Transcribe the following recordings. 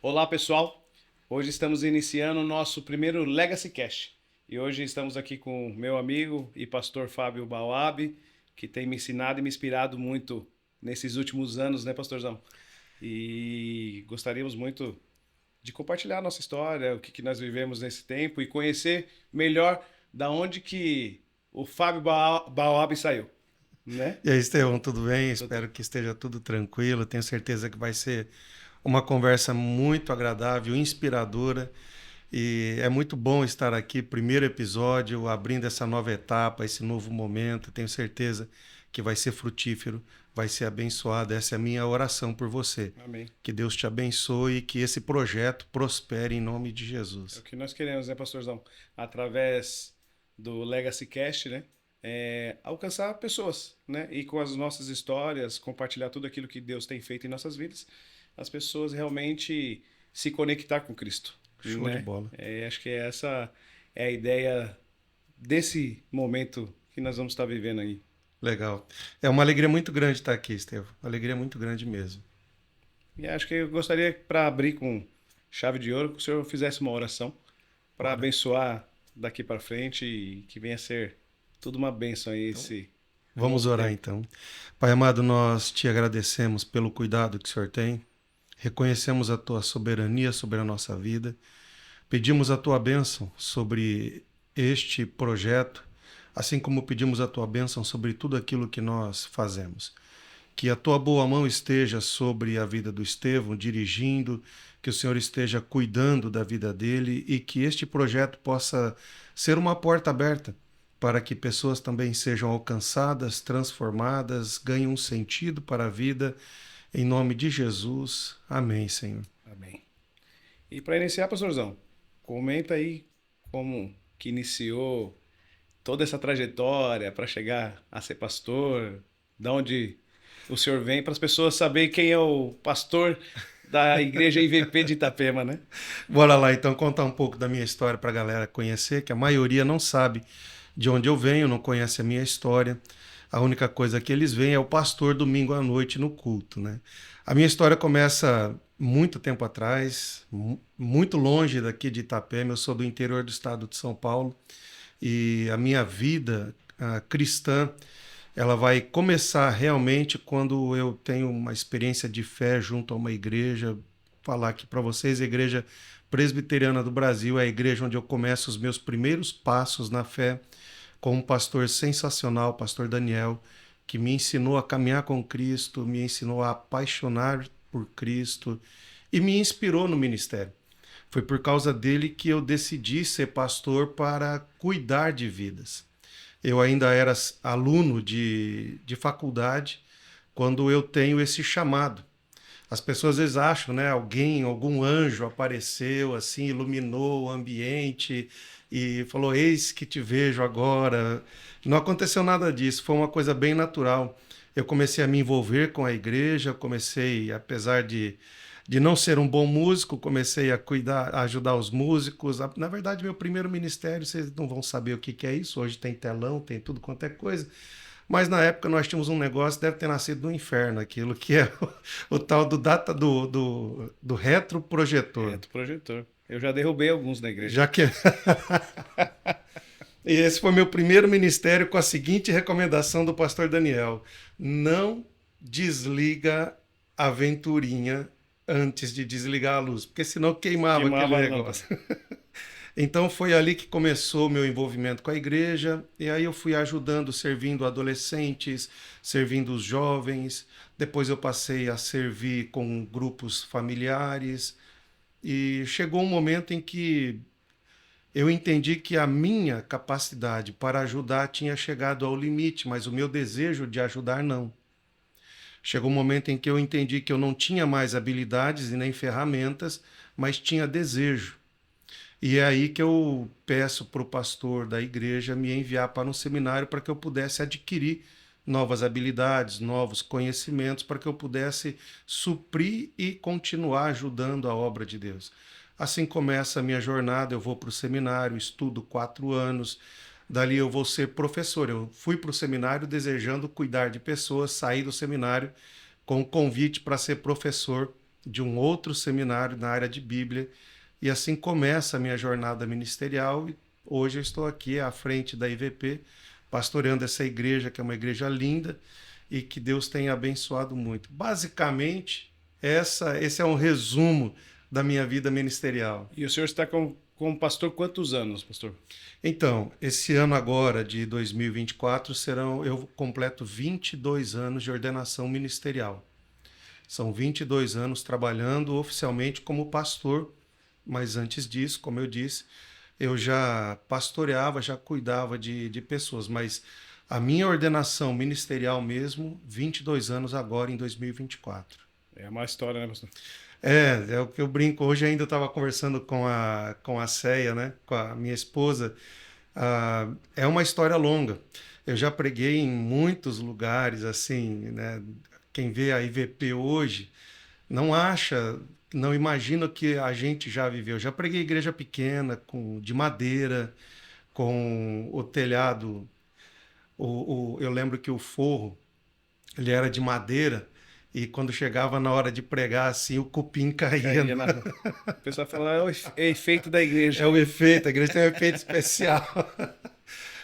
Olá, pessoal. Hoje estamos iniciando o nosso primeiro Legacy Cast. E hoje estamos aqui com meu amigo e pastor Fábio Bauab, que tem me ensinado e me inspirado muito nesses últimos anos, né, pastorzão? E gostaríamos muito de compartilhar a nossa história, o que nós vivemos nesse tempo e conhecer melhor da onde que o Fábio Bauab saiu, né? E aí, Estevão, tudo bem? Tudo- Espero que esteja tudo tranquilo. Tenho certeza que vai ser uma conversa muito agradável, inspiradora. E é muito bom estar aqui, primeiro episódio, abrindo essa nova etapa, esse novo momento. Tenho certeza que vai ser frutífero, vai ser abençoado. Essa é a minha oração por você. Amém. Que Deus te abençoe e que esse projeto prospere em nome de É o Jesus. que nós queremos, né, pastorzão? Através do Legacy Cast, né? Alcançar pessoas, né? E com as nossas histórias, compartilhar tudo aquilo que Deus tem feito em nossas vidas, as pessoas realmente se conectar com Cristo, Show de né? bola. Acho que essa é a ideia desse momento que nós vamos estar vivendo aí. Legal. É uma alegria muito grande estar aqui, Estevão. Uma alegria muito grande mesmo. E acho que eu gostaria, para abrir com chave de ouro, que o senhor fizesse uma oração para Bora. abençoar daqui para frente e que venha a ser tudo uma bênção aí Então, esse vamos novo orar tempo. então. Pai amado, nós te agradecemos pelo cuidado que o Senhor tem. Reconhecemos a tua soberania sobre a nossa vida. Pedimos a tua bênção sobre este projeto, assim como pedimos a tua bênção sobre tudo aquilo que nós fazemos. Que a tua boa mão esteja sobre a vida do Estevão, dirigindo, que o Senhor esteja cuidando da vida dele e que este projeto possa ser uma porta aberta para que pessoas também sejam alcançadas, transformadas, ganhem um sentido para a vida. Em nome de Jesus. Amém, Senhor. Amém. E para iniciar, pastorzão, comenta aí como que iniciou toda essa trajetória para chegar a ser pastor, da onde o senhor vem, para as pessoas saberem quem é o pastor da igreja IVP de Itapema, né? Bora lá então contar um pouco da minha história para a galera conhecer, que a maioria não sabe de onde eu venho, não conhece a minha história. A única coisa que eles veem é o pastor domingo à noite no culto, né? A minha história começa muito tempo atrás, muito longe daqui de Itapema. Eu sou do interior do estado de São Paulo e a minha vida cristã ela vai começar realmente quando eu tenho uma experiência de fé junto a uma igreja. Falar aqui para vocês, a Igreja Presbiteriana do Brasil é a igreja onde eu começo os meus primeiros passos na fé, com um pastor sensacional, pastor Daniel, que me ensinou a caminhar com Cristo, me ensinou a apaixonar por Cristo e me inspirou no ministério. Foi por causa dele que eu decidi ser pastor para cuidar de vidas. Eu ainda era aluno de faculdade quando eu tenho esse chamado. As pessoas às vezes acham, né? Alguém, algum anjo apareceu assim, iluminou o ambiente e falou: Eis que te vejo agora. Não aconteceu nada disso, foi uma coisa bem natural. Eu comecei a me envolver com a igreja, comecei, apesar de não ser um bom músico, comecei a cuidar, a ajudar os músicos. Na verdade, meu primeiro ministério, vocês não vão saber o que que é isso. Hoje tem telão, tem tudo quanto é coisa. Mas na época nós tínhamos um negócio, deve ter nascido no inferno, aquilo que é o tal do data do retroprojetor. Reto projetor. Eu já derrubei alguns na igreja. Já que e esse foi meu primeiro ministério com a seguinte recomendação do pastor Daniel: não desliga a venturinha antes de desligar a luz, porque senão queimava aquele Queimava a lâmpada. negócio. Então foi ali que começou o meu envolvimento com a igreja, e aí eu fui ajudando, servindo adolescentes, servindo os jovens, depois eu passei a servir com grupos familiares, e chegou um momento em que eu entendi que a minha capacidade para ajudar tinha chegado ao limite, mas o meu desejo de ajudar não. Chegou um momento em que eu entendi que eu não tinha mais habilidades e nem ferramentas, mas tinha desejo. E é aí que eu peço para o pastor da igreja me enviar para um seminário para que eu pudesse adquirir novas habilidades, novos conhecimentos, para que eu pudesse suprir e continuar ajudando a obra de Deus. Assim começa a minha jornada, eu vou para o seminário, estudo 4 anos, dali eu vou ser professor. Eu fui para o seminário desejando cuidar de pessoas, saí do seminário com um convite para ser professor de um outro seminário na área de Bíblia, e assim começa a minha jornada ministerial. E hoje eu estou aqui à frente da IVP, pastoreando essa igreja, que é uma igreja linda e que Deus tem abençoado muito. Basicamente, esse é um resumo da minha vida ministerial. E o senhor está como pastor quantos anos, pastor? Então, esse ano agora, de 2024, eu completo 22 anos de ordenação ministerial. São 22 anos trabalhando oficialmente como pastor, mas antes disso, como eu disse, eu já pastoreava, já cuidava de pessoas, mas a minha ordenação ministerial mesmo, 22 anos agora em 2024. É uma história, né, pastor? É o que eu brinco. Hoje ainda eu estava conversando com a Céia, né, com a minha esposa. É uma história longa. Eu já preguei em muitos lugares, assim, né? Quem vê a IVP hoje não acha, não imagina o que a gente já viveu. Já preguei igreja pequena, de madeira, com o telhado. Eu lembro que o forro ele era de madeira e quando chegava na hora de pregar, assim, o cupim caía. Caía na rua. O pessoal fala, é o efeito da igreja. É o efeito, a igreja tem um efeito especial.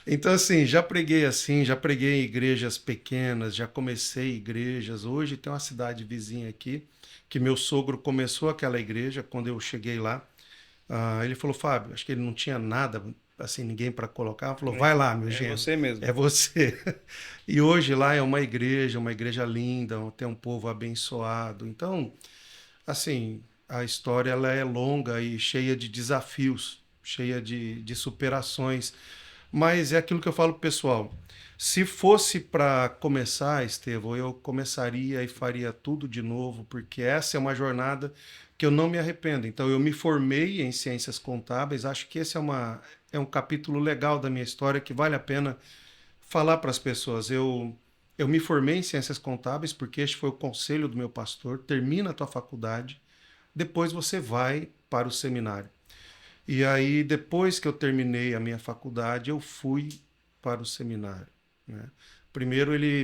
Então, assim, já preguei em igrejas pequenas, já comecei igrejas. Hoje tem uma cidade vizinha aqui, que meu sogro começou aquela igreja quando eu cheguei lá. Ele falou, Fábio, acho que ele não tinha nada, assim, ninguém para colocar. Falou, vai lá, meu É genro. você mesmo. É você. E hoje lá é uma igreja linda, tem um povo abençoado. Então, assim, a história ela é longa e cheia de desafios, cheia de superações. Mas é aquilo que eu falo pro pessoal. Se fosse para começar, Estevão, eu começaria e faria tudo de novo, porque essa é uma jornada que eu não me arrependo. Então, eu me formei em ciências contábeis, acho que esse é um capítulo legal da minha história que vale a pena falar para as pessoas. Eu me formei em ciências contábeis porque este foi o conselho do meu pastor. Termina a tua faculdade, depois você vai para o seminário. E aí, depois que eu terminei a minha faculdade, eu fui para o seminário, né? Primeiro, ele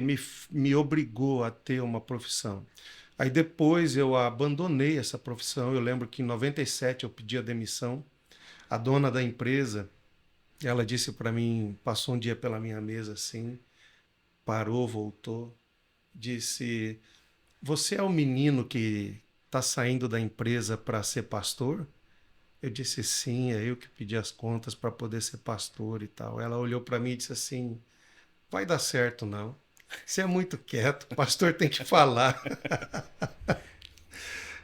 me obrigou a ter uma profissão. Aí, depois, eu abandonei essa profissão. Eu lembro que em 97 eu pedi a demissão. A dona da empresa, ela disse para mim, passou um dia pela minha mesa assim, parou, voltou, disse: Você é o menino que está saindo da empresa para ser pastor? Eu disse sim, é eu que pedi as contas para poder ser pastor e tal. Ela olhou para mim e disse assim: vai dar certo não. Você é muito quieto, o pastor tem que falar.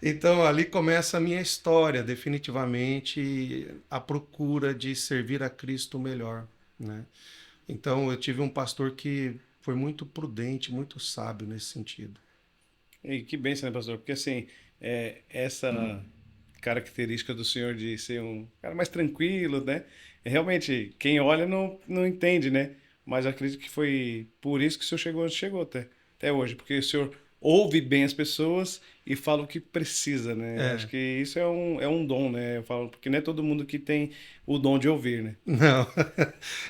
Então ali começa a minha história, definitivamente a procura de servir a Cristo melhor, né? Então eu tive um pastor que foi muito prudente, muito sábio nesse sentido. E que bênção, né, pastor? Porque assim, essa característica do senhor de ser um cara mais tranquilo, né? Realmente, quem olha não entende, né? Mas eu acredito que foi por isso que o senhor chegou onde chegou até hoje, porque o senhor ouve bem as pessoas e fala o que precisa, né? Acho É, que isso é um dom, né? Eu falo, porque não é todo mundo que tem o dom de ouvir, né? não,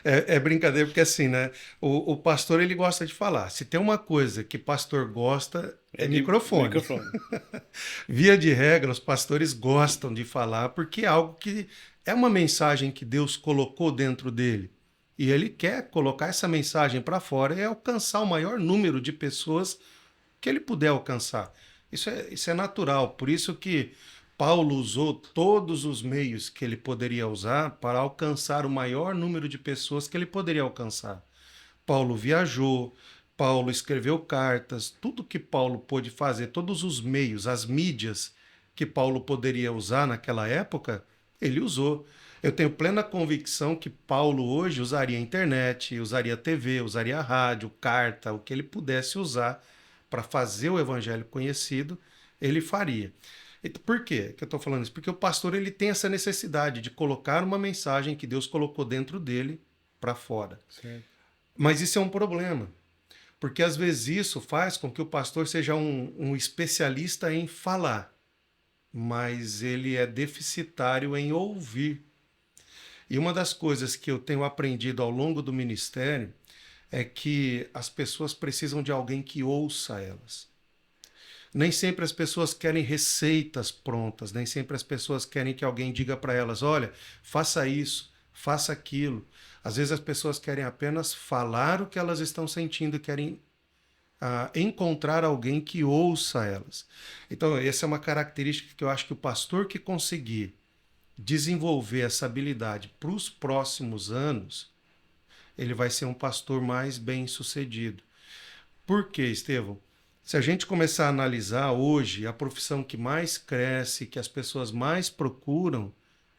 é brincadeira, porque assim, né? O pastor ele gosta de falar. Se tem uma coisa que pastor gosta, É é de microfone. microfone. Via de regra, os pastores gostam de falar porque é algo que é uma mensagem que Deus colocou dentro dele. E ele quer colocar essa mensagem para fora e alcançar o maior número de pessoas que ele puder alcançar. Isso é natural. Por isso que Paulo usou todos os meios que ele poderia usar para alcançar o maior número de pessoas que ele poderia alcançar. Paulo viajou, Paulo escreveu cartas, tudo que Paulo pôde fazer, todos os meios, as mídias que Paulo poderia usar naquela época, ele usou. Eu tenho plena convicção que Paulo hoje usaria a internet, usaria a TV, usaria a rádio, carta, o que ele pudesse usar para fazer o evangelho conhecido, ele faria. Por quê que eu estou falando isso? Porque o pastor ele tem essa necessidade de colocar uma mensagem que Deus colocou dentro dele para fora. Certo. Mas isso é um problema, porque às vezes isso faz com que o pastor seja um especialista em falar, mas ele é deficitário em ouvir. E uma das coisas que eu tenho aprendido ao longo do ministério é que as pessoas precisam de alguém que ouça elas. Nem sempre as pessoas querem receitas prontas, nem sempre as pessoas querem que alguém diga para elas, olha, faça isso, faça aquilo. Às vezes as pessoas querem apenas falar o que elas estão sentindo, querem encontrar alguém que ouça elas. Então, essa é uma característica que eu acho que o pastor que conseguir desenvolver essa habilidade para os próximos anos, ele vai ser um pastor mais bem-sucedido. Por quê, Estevão? Se a gente começar a analisar hoje, a profissão que mais cresce, que as pessoas mais procuram,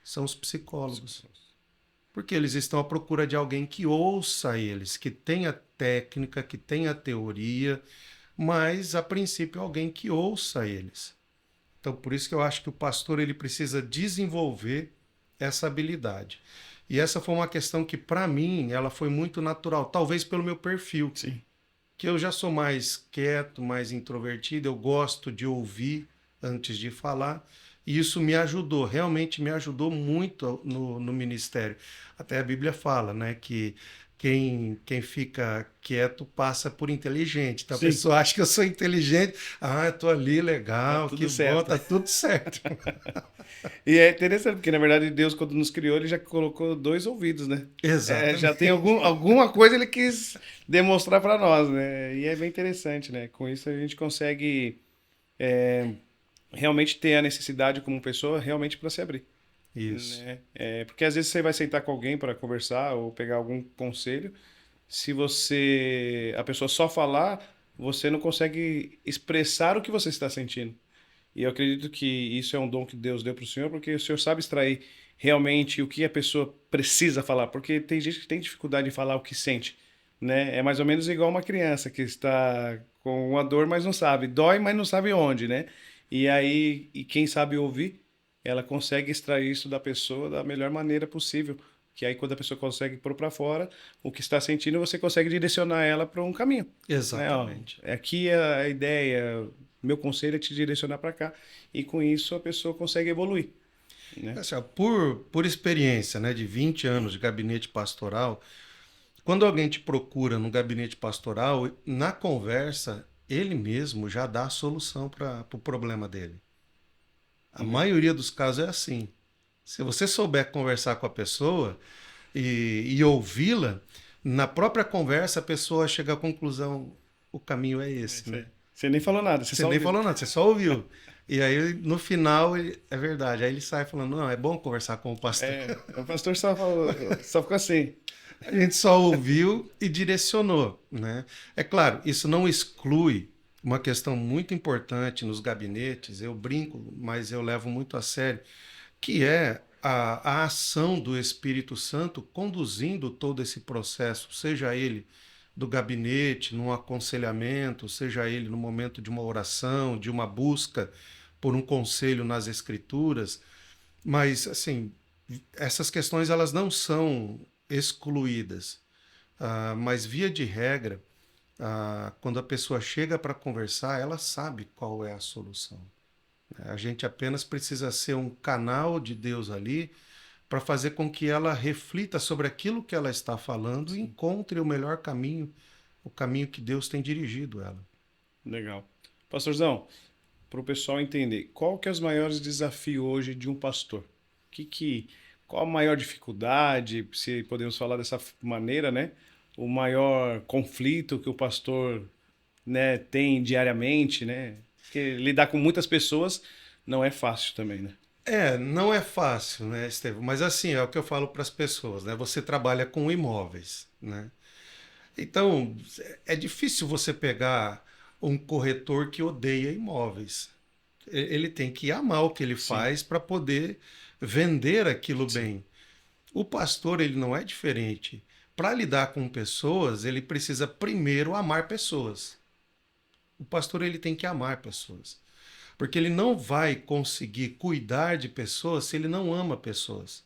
são os psicólogos. Porque eles estão à procura de alguém que ouça eles, que tenha técnica, que tenha teoria, mas, a princípio, alguém que ouça eles. Então, por isso que eu acho que o pastor ele precisa desenvolver essa habilidade. E essa foi uma questão que, para mim, ela foi muito natural, talvez pelo meu perfil. Sim. Que eu já sou mais quieto, mais introvertido, eu gosto de ouvir antes de falar, e isso me ajudou, realmente me ajudou muito no ministério. Até a Bíblia fala, né, que quem fica quieto passa por inteligente. Então a Sim. pessoa acha que eu sou inteligente, eu tô ali, Tá legal, tudo que certo. bom, tá tudo certo. E é interessante, porque na verdade Deus, quando nos criou, ele já colocou 2 ouvidos, né? Exatamente. Já tem alguma coisa ele quis demonstrar para nós, né? E é bem interessante, né? Com isso a gente consegue realmente ter a necessidade como pessoa realmente para se abrir, Isso. né? Porque às vezes você vai sentar com alguém para conversar ou pegar algum conselho, se a pessoa só falar, você não consegue expressar o que você está sentindo. E eu acredito que isso é um dom que Deus deu para o senhor, porque o senhor sabe extrair realmente o que a pessoa precisa falar, porque tem gente que tem dificuldade de falar o que sente, né? É mais ou menos igual uma criança que está com uma dor, mas não sabe, dói, mas não sabe onde, né? E aí, quem sabe ouvir, ela consegue extrair isso da pessoa da melhor maneira possível. Que aí, quando a pessoa consegue pôr para fora o que está sentindo, você consegue direcionar ela para um caminho, né? Ó, Exatamente. aqui é a ideia, meu conselho é te direcionar para cá. E com isso a pessoa consegue evoluir, né? Assim, ó, por experiência, né, de 20 anos de gabinete pastoral, quando alguém te procura no gabinete pastoral, na conversa, ele mesmo já dá a solução para o problema dele. A Legal. maioria dos casos é assim. Se você souber conversar com a pessoa e ouvi-la, na própria conversa a pessoa chega à conclusão, o caminho é É esse, isso né? aí. Você nem falou nada, você Você só nem ouviu. falou nada, você só ouviu. E aí, no final, é verdade. Aí ele sai falando, não, é bom conversar com o pastor. O pastor só falou, só ficou assim. A gente só ouviu e direcionou, né? É claro, isso não exclui uma questão muito importante nos gabinetes, eu brinco, mas eu levo muito a sério, que é a ação do Espírito Santo conduzindo todo esse processo, seja ele do gabinete, num aconselhamento, seja ele no momento de uma oração, de uma busca por um conselho nas Escrituras, mas, assim, essas questões elas não são excluídas. Mas, via de regra, quando a pessoa chega para conversar, ela sabe qual é a solução. A gente apenas precisa ser um canal de Deus ali para fazer com que ela reflita sobre aquilo que ela está falando e encontre o melhor caminho, o caminho que Deus tem dirigido ela. Legal. Pastorzão, para o pessoal entender, qual que é os maiores desafios hoje de um pastor? Qual a maior dificuldade, se podemos falar dessa maneira, né? O maior conflito que o pastor, né, tem diariamente, né? Porque lidar com muitas pessoas não é fácil também, né? Não é fácil, né, Estevão? Mas assim, é o que eu falo para as pessoas, né? Você trabalha com imóveis, né? Então, é difícil você pegar um corretor que odeia imóveis. Ele tem que amar o que ele Sim, faz para poder vender aquilo sim, bem. O pastor, ele não é diferente. Para lidar com pessoas, ele precisa primeiro amar pessoas. O pastor, ele tem que amar pessoas. Porque ele não vai conseguir cuidar de pessoas se ele não ama pessoas.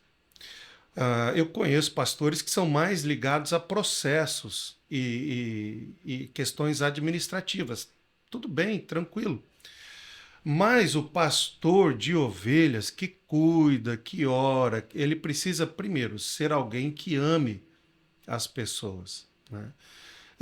Eu conheço pastores que são mais ligados a processos e questões administrativas. Tudo bem, tranquilo. Mas o pastor de ovelhas que cuida, que ora, ele precisa primeiro ser alguém que ame as pessoas, né?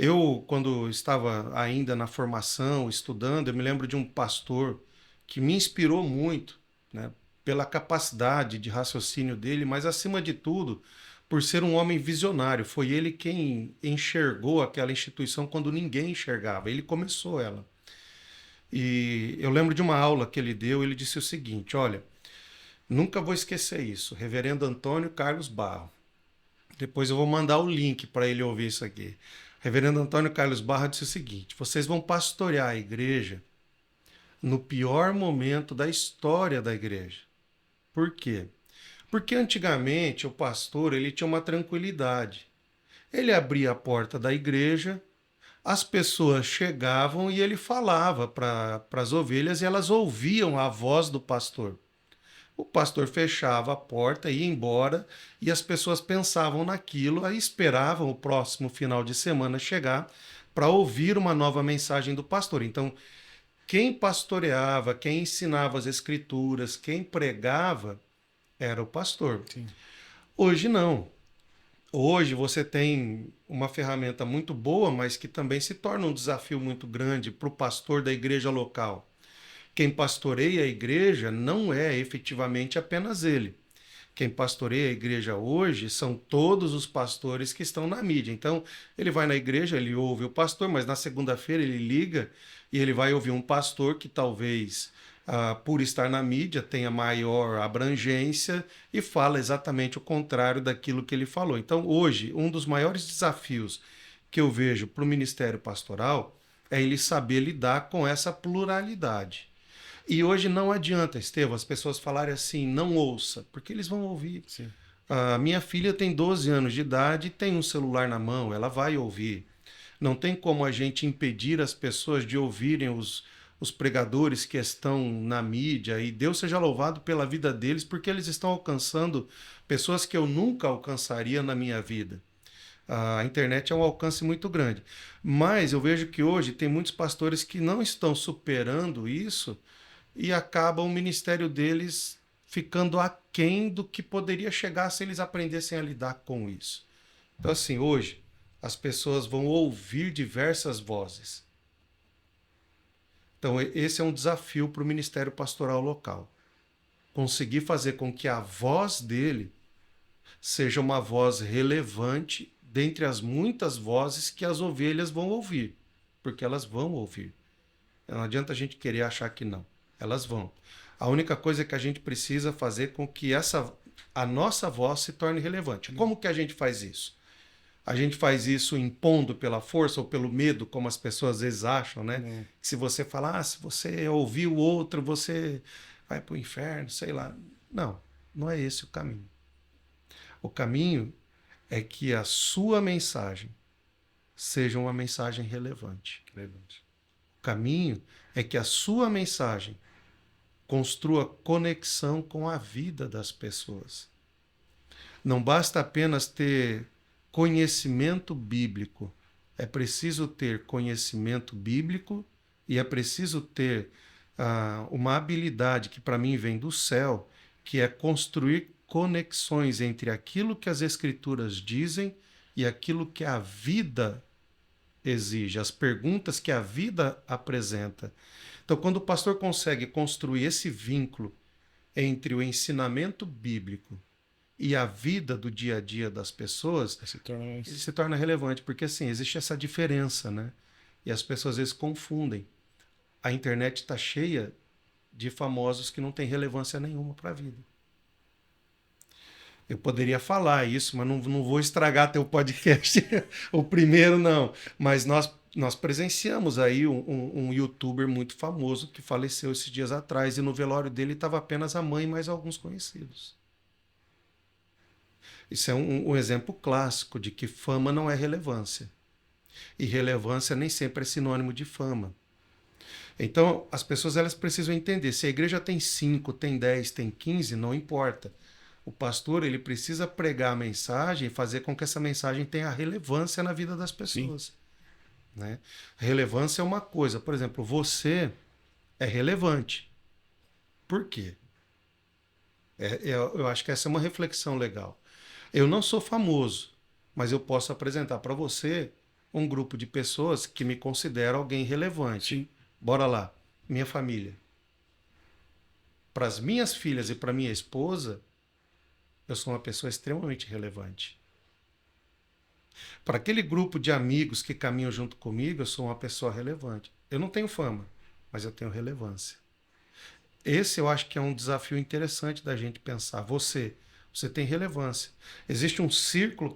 Eu, quando estava ainda na formação, estudando, eu me lembro de um pastor que me inspirou muito, né, pela capacidade de raciocínio dele, mas acima de tudo, por ser um homem visionário. Foi ele quem enxergou aquela instituição quando ninguém enxergava. Ele começou ela. E eu lembro de uma aula que ele deu, ele disse o seguinte: olha, nunca vou esquecer isso, Reverendo Antônio Carlos Barro. Depois eu vou mandar o link para ele ouvir isso aqui. Reverendo Antônio Carlos Barro disse o seguinte: vocês vão pastorear a igreja no pior momento da história da igreja. Por quê? Porque antigamente o pastor ele tinha uma tranquilidade. Ele abria a porta da igreja, as pessoas chegavam e ele falava para as ovelhas e elas ouviam a voz do pastor. O pastor fechava a porta, ia embora e as pessoas pensavam naquilo, aí esperavam o próximo final de semana chegar para ouvir uma nova mensagem do pastor. Então, quem pastoreava, quem ensinava as escrituras, quem pregava era o pastor. Sim. Hoje não. Hoje você tem uma ferramenta muito boa, mas que também se torna um desafio muito grande para o pastor da igreja local. Quem pastoreia a igreja não é efetivamente apenas ele. Quem pastoreia a igreja hoje são todos os pastores que estão na mídia. Então, ele vai na igreja, ele ouve o pastor, mas na segunda-feira ele liga e ele vai ouvir um pastor que talvez, por estar na mídia, tenha maior abrangência e fala exatamente o contrário daquilo que ele falou. Então, hoje, um dos maiores desafios que eu vejo para o ministério pastoral é ele saber lidar com essa pluralidade. E hoje não adianta, Estevão, as pessoas falarem assim, não ouça, porque eles vão ouvir. Sim. A minha filha tem 12 anos de idade e tem um celular na mão, ela vai ouvir. Não tem como a gente impedir as pessoas de ouvirem os pregadores que estão na mídia, e Deus seja louvado pela vida deles, porque eles estão alcançando pessoas que eu nunca alcançaria na minha vida. A internet é um alcance muito grande. Mas eu vejo que hoje tem muitos pastores que não estão superando isso e acaba o ministério deles ficando aquém do que poderia chegar se eles aprendessem a lidar com isso. Então, assim, hoje as pessoas vão ouvir diversas vozes. Então, esse é um desafio para o ministério pastoral local. Conseguir fazer com que a voz dele seja uma voz relevante dentre as muitas vozes que as ovelhas vão ouvir, porque elas vão ouvir. Não adianta a gente querer achar que não. Elas vão. A única coisa é que a gente precisa fazer com que a nossa voz se torne relevante. Como que a gente faz isso? A gente faz isso impondo pela força ou pelo medo, como as pessoas às vezes acham, né? Se você falar, se você ouvir o outro, você vai para o inferno, sei lá. Não, não é esse o caminho. O caminho é que a sua mensagem seja uma mensagem relevante. O caminho é que a sua mensagem construa conexão com a vida das pessoas. Não basta apenas ter conhecimento bíblico. É preciso ter conhecimento bíblico e é preciso ter uma habilidade que para mim vem do céu, que é construir conexões entre aquilo que as Escrituras dizem e aquilo que a vida exige, as perguntas que a vida apresenta. Então, quando o pastor consegue construir esse vínculo entre o ensinamento bíblico e a vida do dia a dia das pessoas, ele se torna relevante, porque assim, existe essa diferença, né? E as pessoas às vezes confundem. A internet está cheia de famosos que não têm relevância nenhuma para a vida. Eu poderia falar isso, mas não vou estragar teu podcast. O primeiro não. Mas nós presenciamos aí um youtuber muito famoso que faleceu esses dias atrás e no velório dele estava apenas a mãe e mais alguns conhecidos. Isso é um exemplo clássico de que fama não é relevância. E relevância nem sempre é sinônimo de fama. Então, as pessoas elas precisam entender, se a igreja tem 5, tem 10, tem 15, não importa. O pastor ele precisa pregar a mensagem e fazer com que essa mensagem tenha relevância na vida das pessoas. Né? Relevância é uma coisa. Por exemplo, você é relevante. Por quê? Eu acho que essa é uma reflexão legal. Eu não sou famoso, mas eu posso apresentar para você um grupo de pessoas que me considera alguém relevante. Sim. Bora lá, minha família. Para as minhas filhas e para minha esposa, eu sou uma pessoa extremamente relevante. Para aquele grupo de amigos que caminham junto comigo, eu sou uma pessoa relevante. Eu não tenho fama, mas eu tenho relevância. Esse eu acho que é um desafio interessante da gente pensar. Você tem relevância. Existe um círculo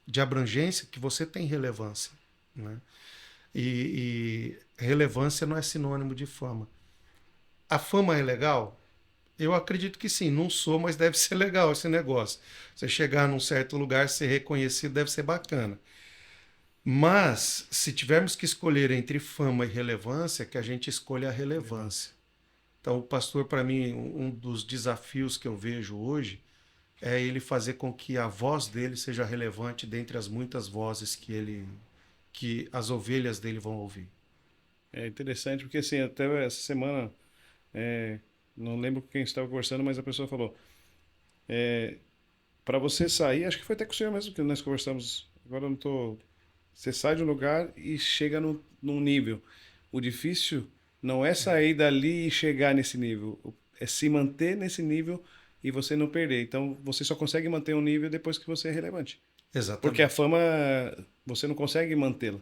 de abrangência que você tem relevância, né? E relevância não é sinônimo de fama. A fama é legal? Eu acredito que sim, não sou, mas deve ser legal esse negócio. Você chegar num certo lugar, ser reconhecido, deve ser bacana. Mas, se tivermos que escolher entre fama e relevância, que a gente escolha a relevância. Então, o pastor, para mim, um dos desafios que eu vejo hoje é ele fazer com que a voz dele seja relevante dentre as muitas vozes que as ovelhas dele vão ouvir. É interessante porque, assim, até essa semana, é, não lembro com quem estava conversando, mas a pessoa falou, para você sair, acho que foi até com o senhor mesmo que nós conversamos, agora eu não tô... Você sai de um lugar e chega num nível. O difícil não é sair dali e chegar nesse nível, é se manter nesse nível e você não perder. Então, você só consegue manter um nível depois que você é relevante. Porque a Exatamente. fama, você não consegue mantê-la.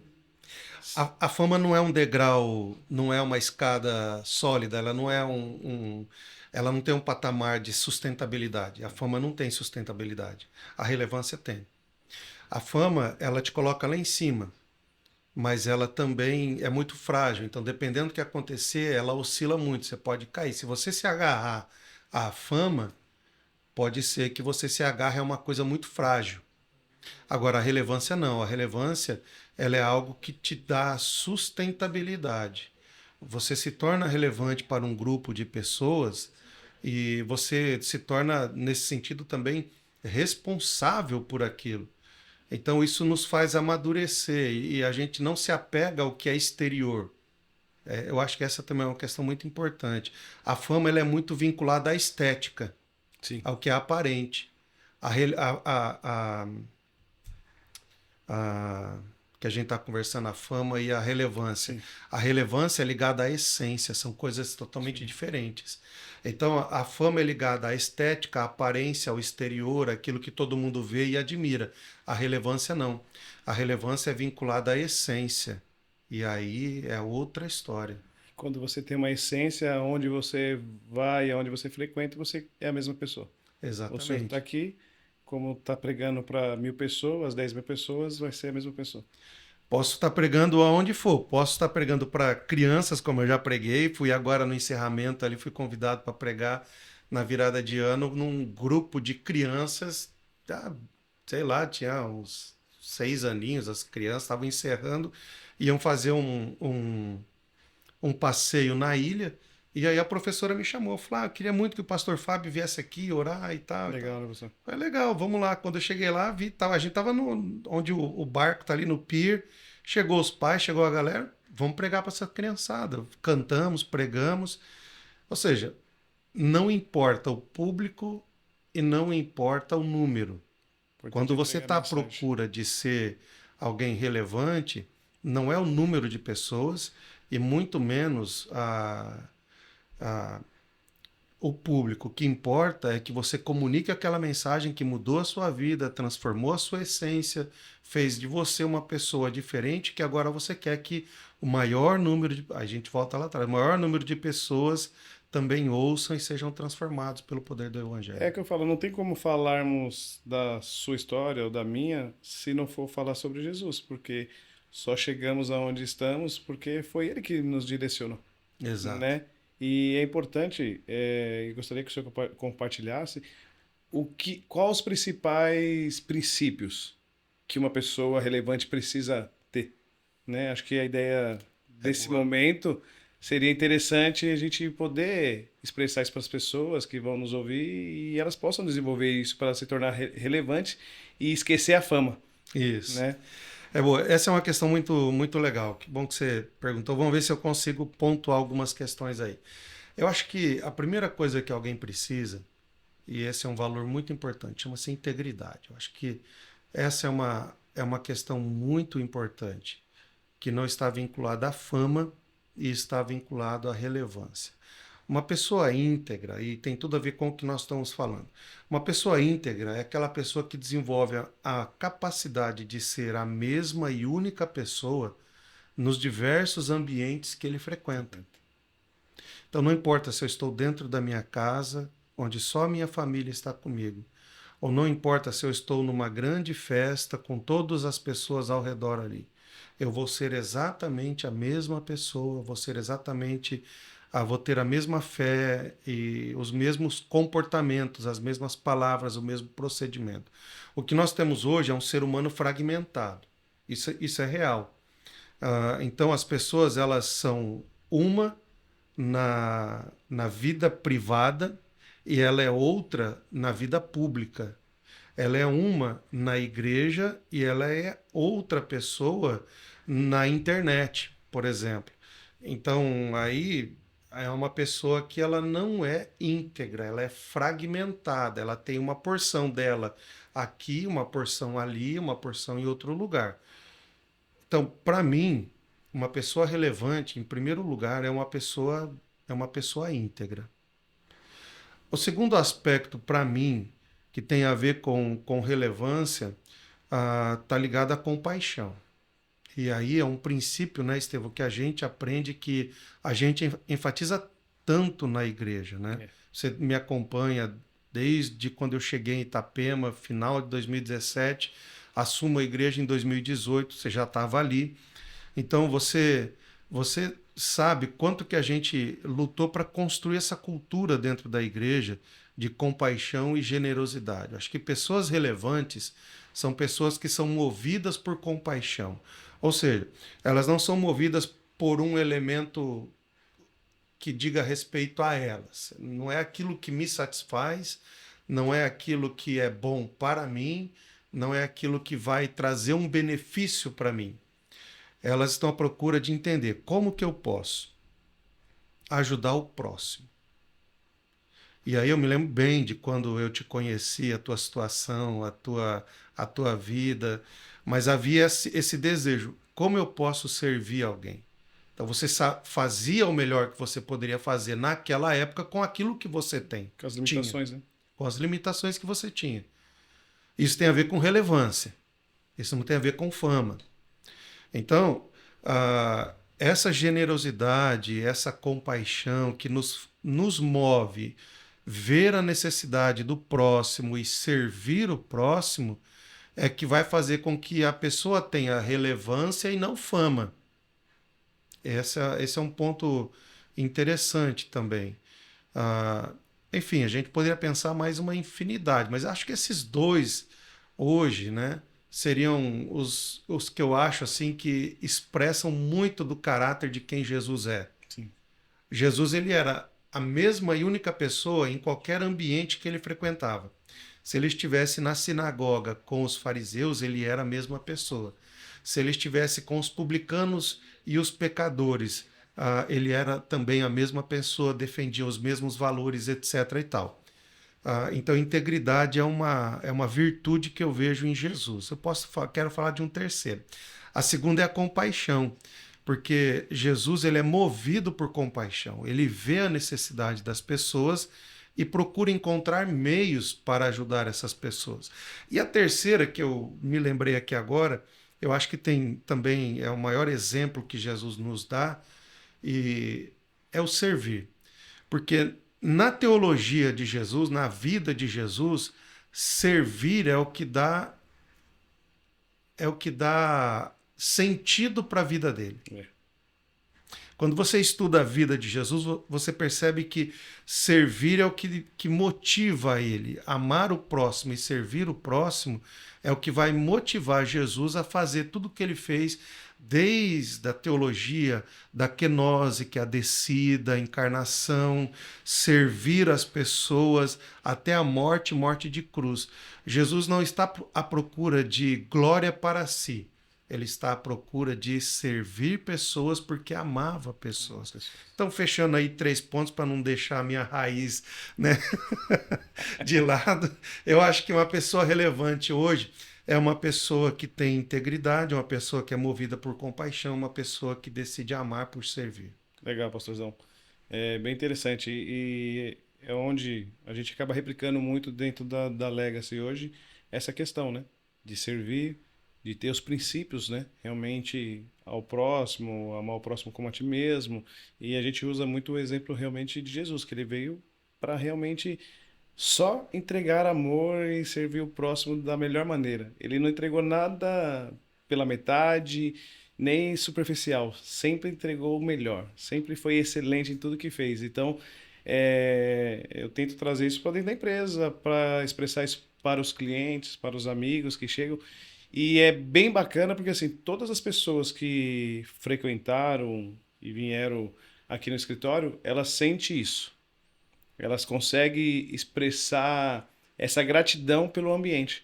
A fama não é um degrau, não é uma escada sólida, ela não é ela não tem um patamar de sustentabilidade. A fama não tem sustentabilidade. A relevância tem. A fama, ela te coloca lá em cima, mas ela também é muito frágil. Então, dependendo do que acontecer, ela oscila muito. Você pode cair. Se você se agarrar à fama, pode ser que você se agarre a uma coisa muito frágil. Agora, a relevância não. A relevância, ela é algo que te dá sustentabilidade. Você se torna relevante para um grupo de pessoas e você se torna, nesse sentido, também responsável por aquilo. Então, isso nos faz amadurecer e a gente não se apega ao que é exterior. Eu acho que essa também é uma questão muito importante. A fama ela é muito vinculada à estética, Sim. ao que é aparente. A, a- que a gente está conversando, a fama e a relevância. Sim. A relevância é ligada à essência, são coisas totalmente diferentes. Então, a fama é ligada à estética, à aparência, ao exterior, aquilo que todo mundo vê e admira. A relevância não. A relevância é vinculada à essência. E aí é outra história. Quando você tem uma essência, aonde você vai, aonde você frequenta, você é a mesma pessoa. O senhor está Exatamente. aqui, como está pregando para 1.000 pessoas, 10.000 pessoas, vai ser a mesma pessoa. Posso estar pregando aonde for, posso estar pregando para crianças, como eu já preguei, fui agora no encerramento ali, fui convidado para pregar na virada de ano num grupo de crianças, sei lá, tinha uns 6 aninhos, as crianças estavam encerrando, iam fazer um passeio na ilha, e aí a professora me chamou, falou, eu queria muito que o pastor Fábio viesse aqui orar e tal, e tal. Legal, né, professor? Foi legal, vamos lá. Quando eu cheguei lá, a gente tava onde o barco tá ali no pier. Chegou os pais, chegou a galera. Vamos pregar para essa criançada. Cantamos, pregamos. Ou seja, não importa o público e não importa o número. O importante Quando é você pregar a está à mensagem. procura de ser alguém relevante, não é o número de pessoas e muito menos a o público. O que importa é que você comunique aquela mensagem que mudou a sua vida, transformou a sua essência, fez de você uma pessoa diferente, que agora você quer que o maior número de... A gente volta lá atrás. O maior número de pessoas também ouçam e sejam transformados pelo poder do É Evangelho. que eu falo, não tem como falarmos da sua história ou da minha se não for falar sobre Jesus, porque só chegamos aonde estamos porque foi ele que nos direcionou, Exato. né? E é importante, eu gostaria que o senhor compartilhasse quais os principais princípios que uma pessoa relevante precisa ter, né? Acho que a ideia É desse boa. momento seria interessante a gente poder expressar isso para as pessoas que vão nos ouvir e elas possam desenvolver isso para se tornar relevante e esquecer a fama, Isso. né? É boa. Essa é uma questão muito, muito legal. Que bom que você perguntou. Vamos ver se eu consigo pontuar algumas questões aí. Eu acho que a primeira coisa que alguém precisa, e esse é um valor muito importante, chama-se integridade. Eu acho que essa é uma questão muito importante, que não está vinculada à fama e está vinculado à relevância. Uma pessoa íntegra, e tem tudo a ver com o que nós estamos falando, uma pessoa íntegra é aquela pessoa que desenvolve a capacidade de ser a mesma e única pessoa nos diversos ambientes que ele frequenta. Então não importa se eu estou dentro da minha casa, onde só a minha família está comigo, ou não importa se eu estou numa grande festa com todas as pessoas ao redor ali. Eu vou ser exatamente a mesma pessoa, vou ter a mesma fé e os mesmos comportamentos, as mesmas palavras, o mesmo procedimento. O que nós temos hoje é um ser humano fragmentado. Isso é real. Então as pessoas elas são uma na vida privada e ela é outra na vida pública. Ela é uma na igreja e ela é outra pessoa na internet, por exemplo. Então, aí é uma pessoa que ela não é íntegra, ela é fragmentada, ela tem uma porção dela aqui, uma porção ali, uma porção em outro lugar. Então, para mim, uma pessoa relevante, em primeiro lugar, é uma pessoa íntegra. O segundo aspecto, para mim, que tem a ver com relevância, está ligado à compaixão. E aí é um princípio, né, Estevão, que a gente aprende, que a gente enfatiza tanto na igreja, né? É. Você me acompanha desde quando eu cheguei em Itapema, final de 2017, assumo a igreja em 2018, você já estava ali. Então você sabe quanto que a gente lutou para construir essa cultura dentro da igreja de compaixão e generosidade. Acho que pessoas relevantes são pessoas que são movidas por compaixão. Ou seja, elas não são movidas por um elemento que diga respeito a elas. Não é aquilo que me satisfaz, não é aquilo que é bom para mim, não é aquilo que vai trazer um benefício para mim. Elas estão à procura de entender como que eu posso ajudar o próximo. E aí eu me lembro bem de quando eu te conheci, a tua situação, a tua vida, mas havia esse desejo, como eu posso servir alguém? Então você fazia o melhor que você poderia fazer naquela época com aquilo que você tem. Com as limitações, né? Com as limitações que você tinha. Isso tem a ver com relevância, isso não tem a ver com fama. Então, essa generosidade, essa compaixão que nos move ver a necessidade do próximo e servir o próximo é que vai fazer com que a pessoa tenha relevância e não fama. Esse é um ponto interessante também. Enfim, a gente poderia pensar mais uma infinidade, mas acho que esses dois hoje, né, seriam os que eu acho assim que expressam muito do caráter de quem Jesus é. Sim. Jesus ele era a mesma e única pessoa em qualquer ambiente que ele frequentava. Se ele estivesse na sinagoga com os fariseus, ele era a mesma pessoa. Se ele estivesse com os publicanos e os pecadores, ele era também a mesma pessoa, defendia os mesmos valores, etc. e tal. Então, integridade é uma virtude que eu vejo em Jesus. Quero falar de um terceiro. A segunda é a compaixão, porque Jesus ele é movido por compaixão. Ele vê a necessidade das pessoas e procura encontrar meios para ajudar essas pessoas. E a terceira, que eu me lembrei aqui agora, eu acho que é o maior exemplo que Jesus nos dá, e é o servir. Porque na teologia de Jesus, na vida de Jesus, servir é o que dá sentido para a vida dele. Quando você estuda a vida de Jesus, você percebe que servir é o que motiva ele. Amar o próximo e servir o próximo é o que vai motivar Jesus a fazer tudo o que ele fez, desde a teologia da kenose, que é a descida, a encarnação, servir as pessoas até a morte de cruz. Jesus não está à procura de glória para si. Ele está à procura de servir pessoas porque amava pessoas. Então, fechando aí 3 pontos para não deixar a minha raiz, né, de lado, eu acho que uma pessoa relevante hoje é uma pessoa que tem integridade, uma pessoa que é movida por compaixão, uma pessoa que decide amar por servir. Legal, pastorzão. É bem interessante. E é onde a gente acaba replicando muito dentro da Legacy hoje essa questão, né? De servir, de ter os princípios, né? Realmente ao próximo, amar o próximo como a ti mesmo. E a gente usa muito o exemplo realmente de Jesus, que ele veio para realmente só entregar amor e servir o próximo da melhor maneira. Ele não entregou nada pela metade, nem superficial. Sempre entregou o melhor. Sempre foi excelente em tudo que fez. Então, eu tento trazer isso para dentro da empresa, para expressar isso para os clientes, para os amigos que chegam. E é bem bacana porque assim, todas as pessoas que frequentaram e vieram aqui no escritório, elas sentem isso. Elas conseguem expressar essa gratidão pelo ambiente.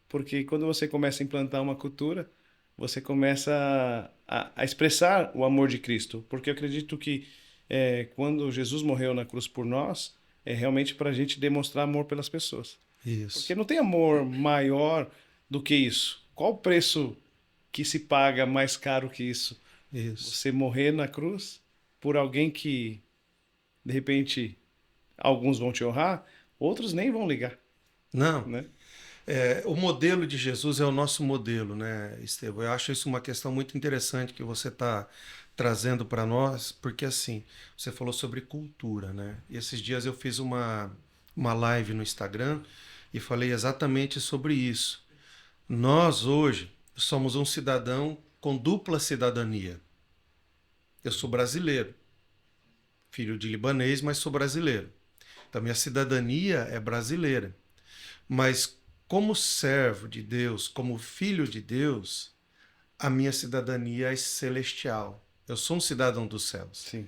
Porque quando você começa a implantar uma cultura, você começa a expressar o amor de Cristo. Porque eu acredito que quando Jesus morreu na cruz por nós, é realmente para a gente demonstrar amor pelas pessoas. Porque Isso, não tem amor maior do que isso. Qual o preço que se paga mais caro que isso? isso. Você morrer na cruz por alguém que, de repente, alguns vão te honrar, outros nem vão ligar, Não, né? o modelo de Jesus é o nosso modelo, né, Estevão? Eu acho isso uma questão muito interessante que você está trazendo para nós, porque assim, você falou sobre cultura, né? E esses dias eu fiz uma live no Instagram e falei exatamente sobre isso. Nós hoje somos um cidadão com dupla cidadania. Eu sou brasileiro, filho de libanês, mas sou brasileiro. Então minha cidadania é brasileira. Mas como servo de Deus, como filho de Deus, a minha cidadania é celestial. Eu sou um cidadão dos céus. Sim.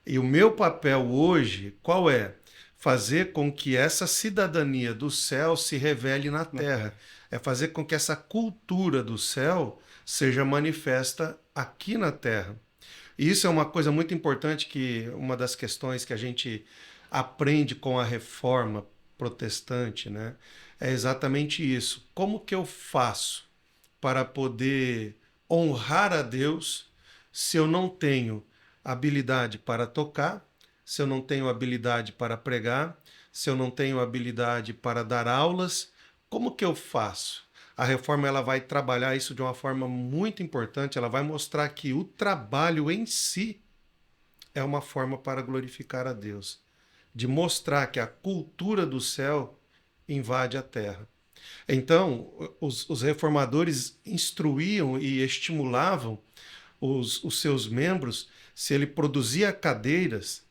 E o meu papel hoje, qual é? Fazer com que essa cidadania do céu se revele na Na terra. Terra. É fazer com que essa cultura do céu seja manifesta aqui na terra. E isso é uma coisa muito importante que uma das questões que a gente aprende com a reforma protestante, né? É exatamente isso. Como que eu faço para poder honrar a Deus se eu não tenho habilidade para tocar, se eu não tenho habilidade para pregar, se eu não tenho habilidade para dar aulas? Como que eu faço? A reforma ela vai trabalhar isso de uma forma muito importante, ela vai mostrar que o trabalho em si é uma forma para glorificar a Deus, de mostrar que a cultura do céu invade a terra. Então, os reformadores instruíam e estimulavam os seus membros, se ele produzia cadeiras,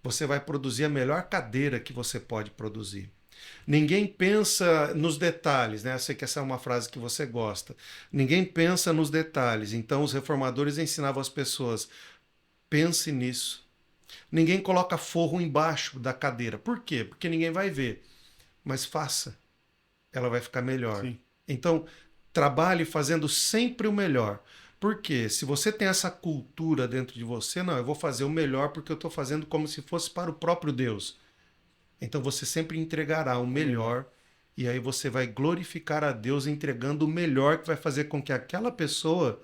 você vai produzir a melhor cadeira que você pode produzir. Ninguém pensa nos detalhes, né? Eu sei que essa é uma frase que você gosta. Ninguém pensa nos detalhes. Então, os reformadores ensinavam as pessoas: pense nisso. Ninguém coloca forro embaixo da cadeira. Por quê? Porque ninguém vai ver. Mas faça, ela vai ficar melhor. Sim. Então, trabalhe fazendo sempre o melhor. Porque se você tem essa cultura dentro de você, não, eu vou fazer o melhor porque eu estou fazendo como se fosse para o próprio Deus. Então você sempre entregará o O melhor. melhor e aí você vai glorificar a Deus entregando o melhor que vai fazer com que aquela pessoa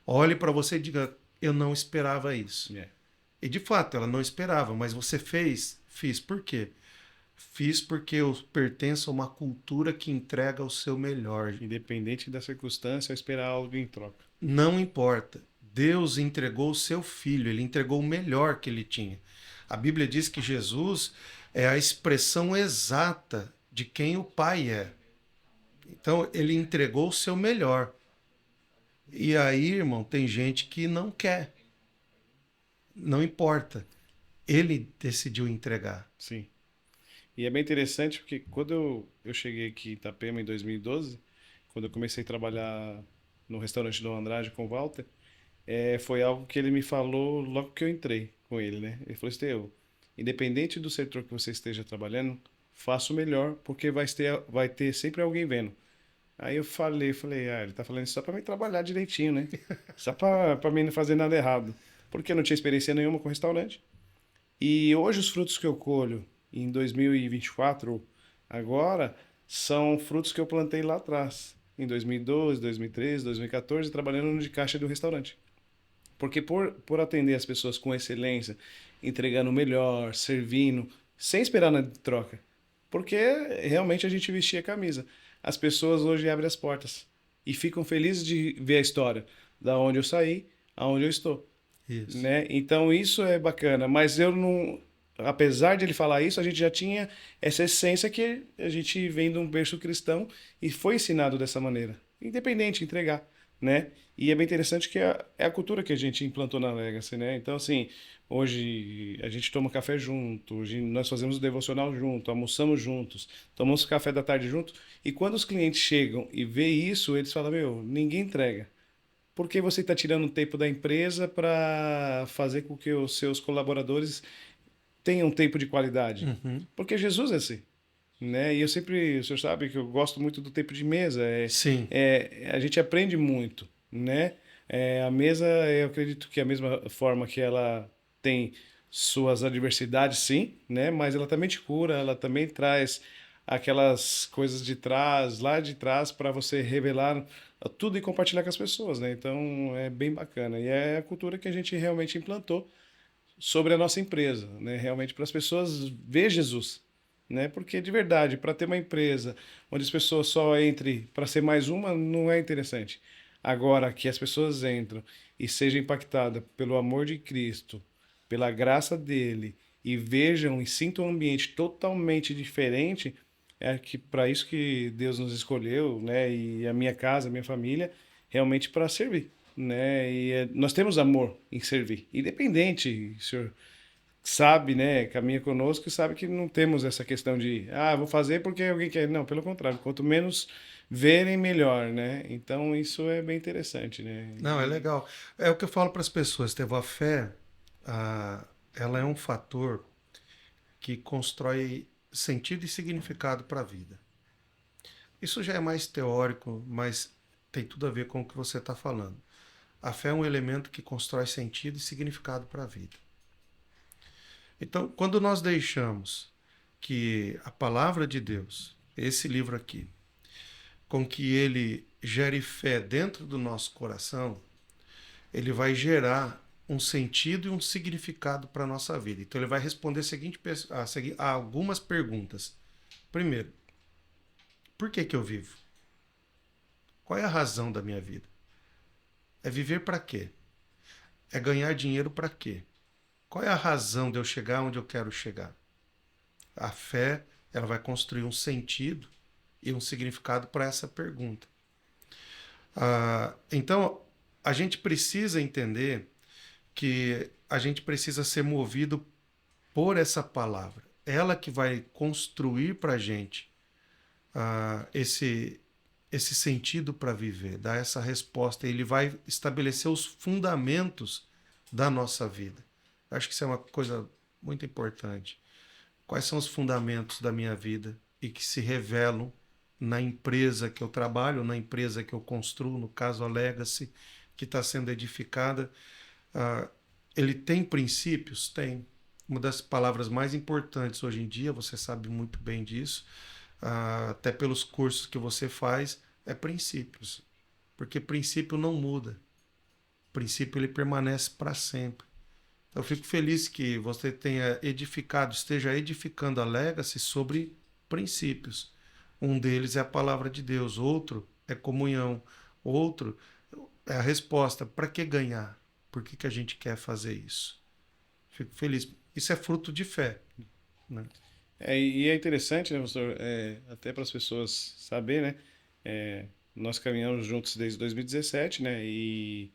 olhe para você e diga: eu não esperava isso. É. E de fato, ela não esperava, mas você fez? Fiz. Por quê? Fiz porque eu pertenço a uma cultura que entrega o seu melhor. Independente da circunstância, eu esperar algo em troca. Não importa. Deus entregou o seu filho, ele entregou o melhor que ele tinha. A Bíblia diz que Jesus é a expressão exata de quem o Pai é. Então, ele entregou o seu melhor. E aí, irmão, tem gente que não quer. Não importa. Ele decidiu entregar. Sim. E é bem interessante porque quando eu cheguei aqui em Itapema em 2012, quando eu comecei a trabalhar no restaurante do Andrade com o Walter, foi algo que ele me falou logo que eu entrei com ele, né? Ele falou: Esteu, independente do setor que você esteja trabalhando, faça o melhor, porque vai ter sempre alguém vendo. Aí eu falei, ele tá falando isso só pra mim trabalhar direitinho, né? Só pra mim não fazer nada errado. Porque eu não tinha experiência nenhuma com restaurante. E hoje os frutos que eu colho em 2024, agora, são frutos que eu plantei lá atrás. em 2012, 2013, 2014, trabalhando no de caixa do restaurante. Porque por atender as pessoas com excelência, entregando o melhor, servindo, sem esperar nada de troca. Porque realmente a gente vestia a camisa. As pessoas hoje abrem as portas e ficam felizes de ver a história, da onde eu saí, aonde eu estou, Isso. né? Então isso é bacana, mas eu não, apesar de ele falar isso, a gente já tinha essa essência que a gente vem de um berço cristão e foi ensinado dessa maneira, independente, entregar, né? E é bem interessante que é a cultura que a gente implantou na Legacy, né? Então assim, hoje a gente toma café junto, hoje nós fazemos o devocional junto, almoçamos juntos, tomamos café da tarde junto, e quando os clientes chegam e vê isso, eles falam: meu, ninguém entrega. Porque você está tirando tempo da empresa para fazer com que os seus colaboradores tenham tempo de qualidade? Uhum. Porque Jesus é assim, né? E eu sempre, o senhor sabe que eu gosto muito do tempo de mesa. Sim, A gente aprende muito, né? A mesa, eu acredito que a mesma forma que ela tem suas adversidades, sim, né? Mas ela também te cura, ela também traz aquelas coisas de trás, lá de trás, para você revelar tudo e compartilhar com as pessoas, né? Então é bem bacana. E é a cultura que a gente realmente implantou sobre a nossa empresa, né? Realmente para as pessoas ver Jesus, né? Porque de verdade, para ter uma empresa onde as pessoas só entrem para ser mais uma, não é interessante. Agora que as pessoas entram e sejam impactadas pelo amor de Cristo, pela graça dele e vejam e sintam um ambiente totalmente diferente, é que para isso que Deus nos escolheu, né? E a minha casa, a minha família, realmente para servir, né? Nós temos amor em servir, independente, o senhor sabe, né? Caminha conosco e sabe que não temos essa questão de, vou fazer porque alguém quer. Não, pelo contrário, quanto menos verem, melhor, né? Então isso é bem interessante, né? não, é legal. É o que eu falo para as pessoas, Tevô, a fé, ela é um fator que constrói sentido e significado para a vida. Isso já é mais teórico, mas tem tudo a ver com o que você está falando. A fé é um elemento que constrói sentido e significado para a vida. Então, quando nós deixamos que a palavra de Deus, esse livro aqui, com que ele gere fé dentro do nosso coração, ele vai gerar um sentido e um significado para a nossa vida. Então, ele vai responder a algumas perguntas. Primeiro, por que eu vivo? Qual é a razão da minha vida? É viver para quê? É ganhar dinheiro para quê? Qual é a razão de eu chegar onde eu quero chegar? A fé, ela vai construir um sentido e um significado para essa pergunta. Então, a gente precisa entender que a gente precisa ser movido por essa palavra. Ela que vai construir para a gente esse sentido para viver, dar essa resposta. Ele vai estabelecer os fundamentos da nossa vida. Acho que isso é uma coisa muito importante. Quais são os fundamentos da minha vida e que se revelam na empresa que eu trabalho, na empresa que eu construo, no caso a Legacy, que está sendo edificada. Ele tem princípios? Tem. Uma das palavras mais importantes hoje em dia, você sabe muito bem disso, até pelos cursos que você faz, é princípios. Porque princípio não muda. Princípio ele permanece para sempre. Eu fico feliz que você tenha edificado, esteja edificando a Legacy sobre princípios. Um deles é a palavra de Deus, outro é comunhão, outro é a resposta. Para que ganhar? Por que a gente quer fazer isso? Fico feliz. Isso é fruto de fé, né? E é interessante, né, pastor? Até para as pessoas saberem, né? Nós caminhamos juntos desde 2017, né? E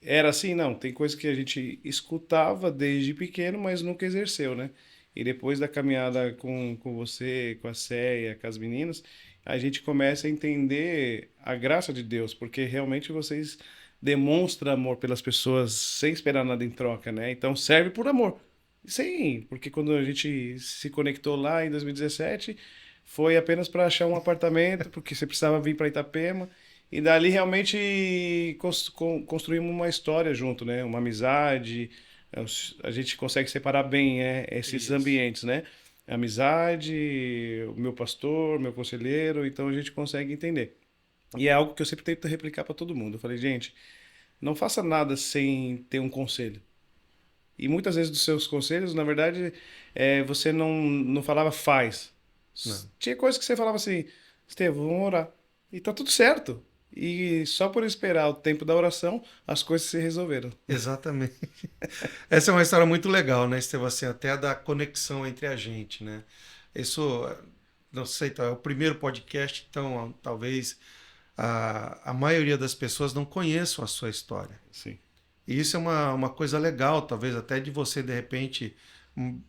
era assim, não. Tem coisa que a gente escutava desde pequeno, mas nunca exerceu, né? E depois da caminhada com você, com a Céia, com as meninas, a gente começa a entender a graça de Deus, porque realmente vocês demonstram amor pelas pessoas sem esperar nada em troca, né? Então serve por amor. Sim, porque quando a gente se conectou lá em 2017, foi apenas para achar um apartamento, porque você precisava vir para Itapema. E dali realmente construímos uma história junto, né? Uma amizade. A gente consegue separar bem, esses Isso. ambientes, né? Amizade, o meu pastor, meu conselheiro, então a gente consegue entender. E é algo que eu sempre tento replicar para todo mundo. Eu falei, gente, não faça nada sem ter um conselho. E muitas vezes dos seus conselhos, na verdade, você não falava faz. Não. Tinha coisas que você falava assim, Estevão, vamos orar. E tá tudo certo. E só por esperar o tempo da oração, as coisas se resolveram. Exatamente. Essa é uma história muito legal, né, Estevão? Assim, até da conexão entre a gente, né? Isso, não sei, tá, é o primeiro podcast, então talvez a maioria das pessoas não conheçam a sua história. Sim. E isso é uma coisa legal, talvez até de você, de repente, hum,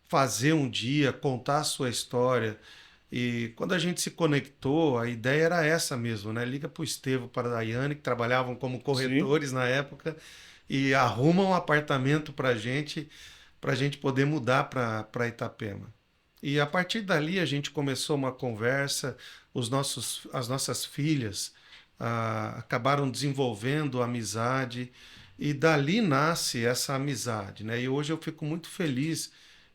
fazer um dia, contar a sua história. E quando a gente se conectou, a ideia era essa mesmo, né? Liga para o Estevão, para a Daiane, que trabalhavam como Sim. corretores na época, e arruma um apartamento para a gente poder mudar para Itapema. E a partir dali a gente começou uma conversa, as nossas filhas acabaram desenvolvendo amizade, e dali nasce essa amizade, né? E hoje eu fico muito feliz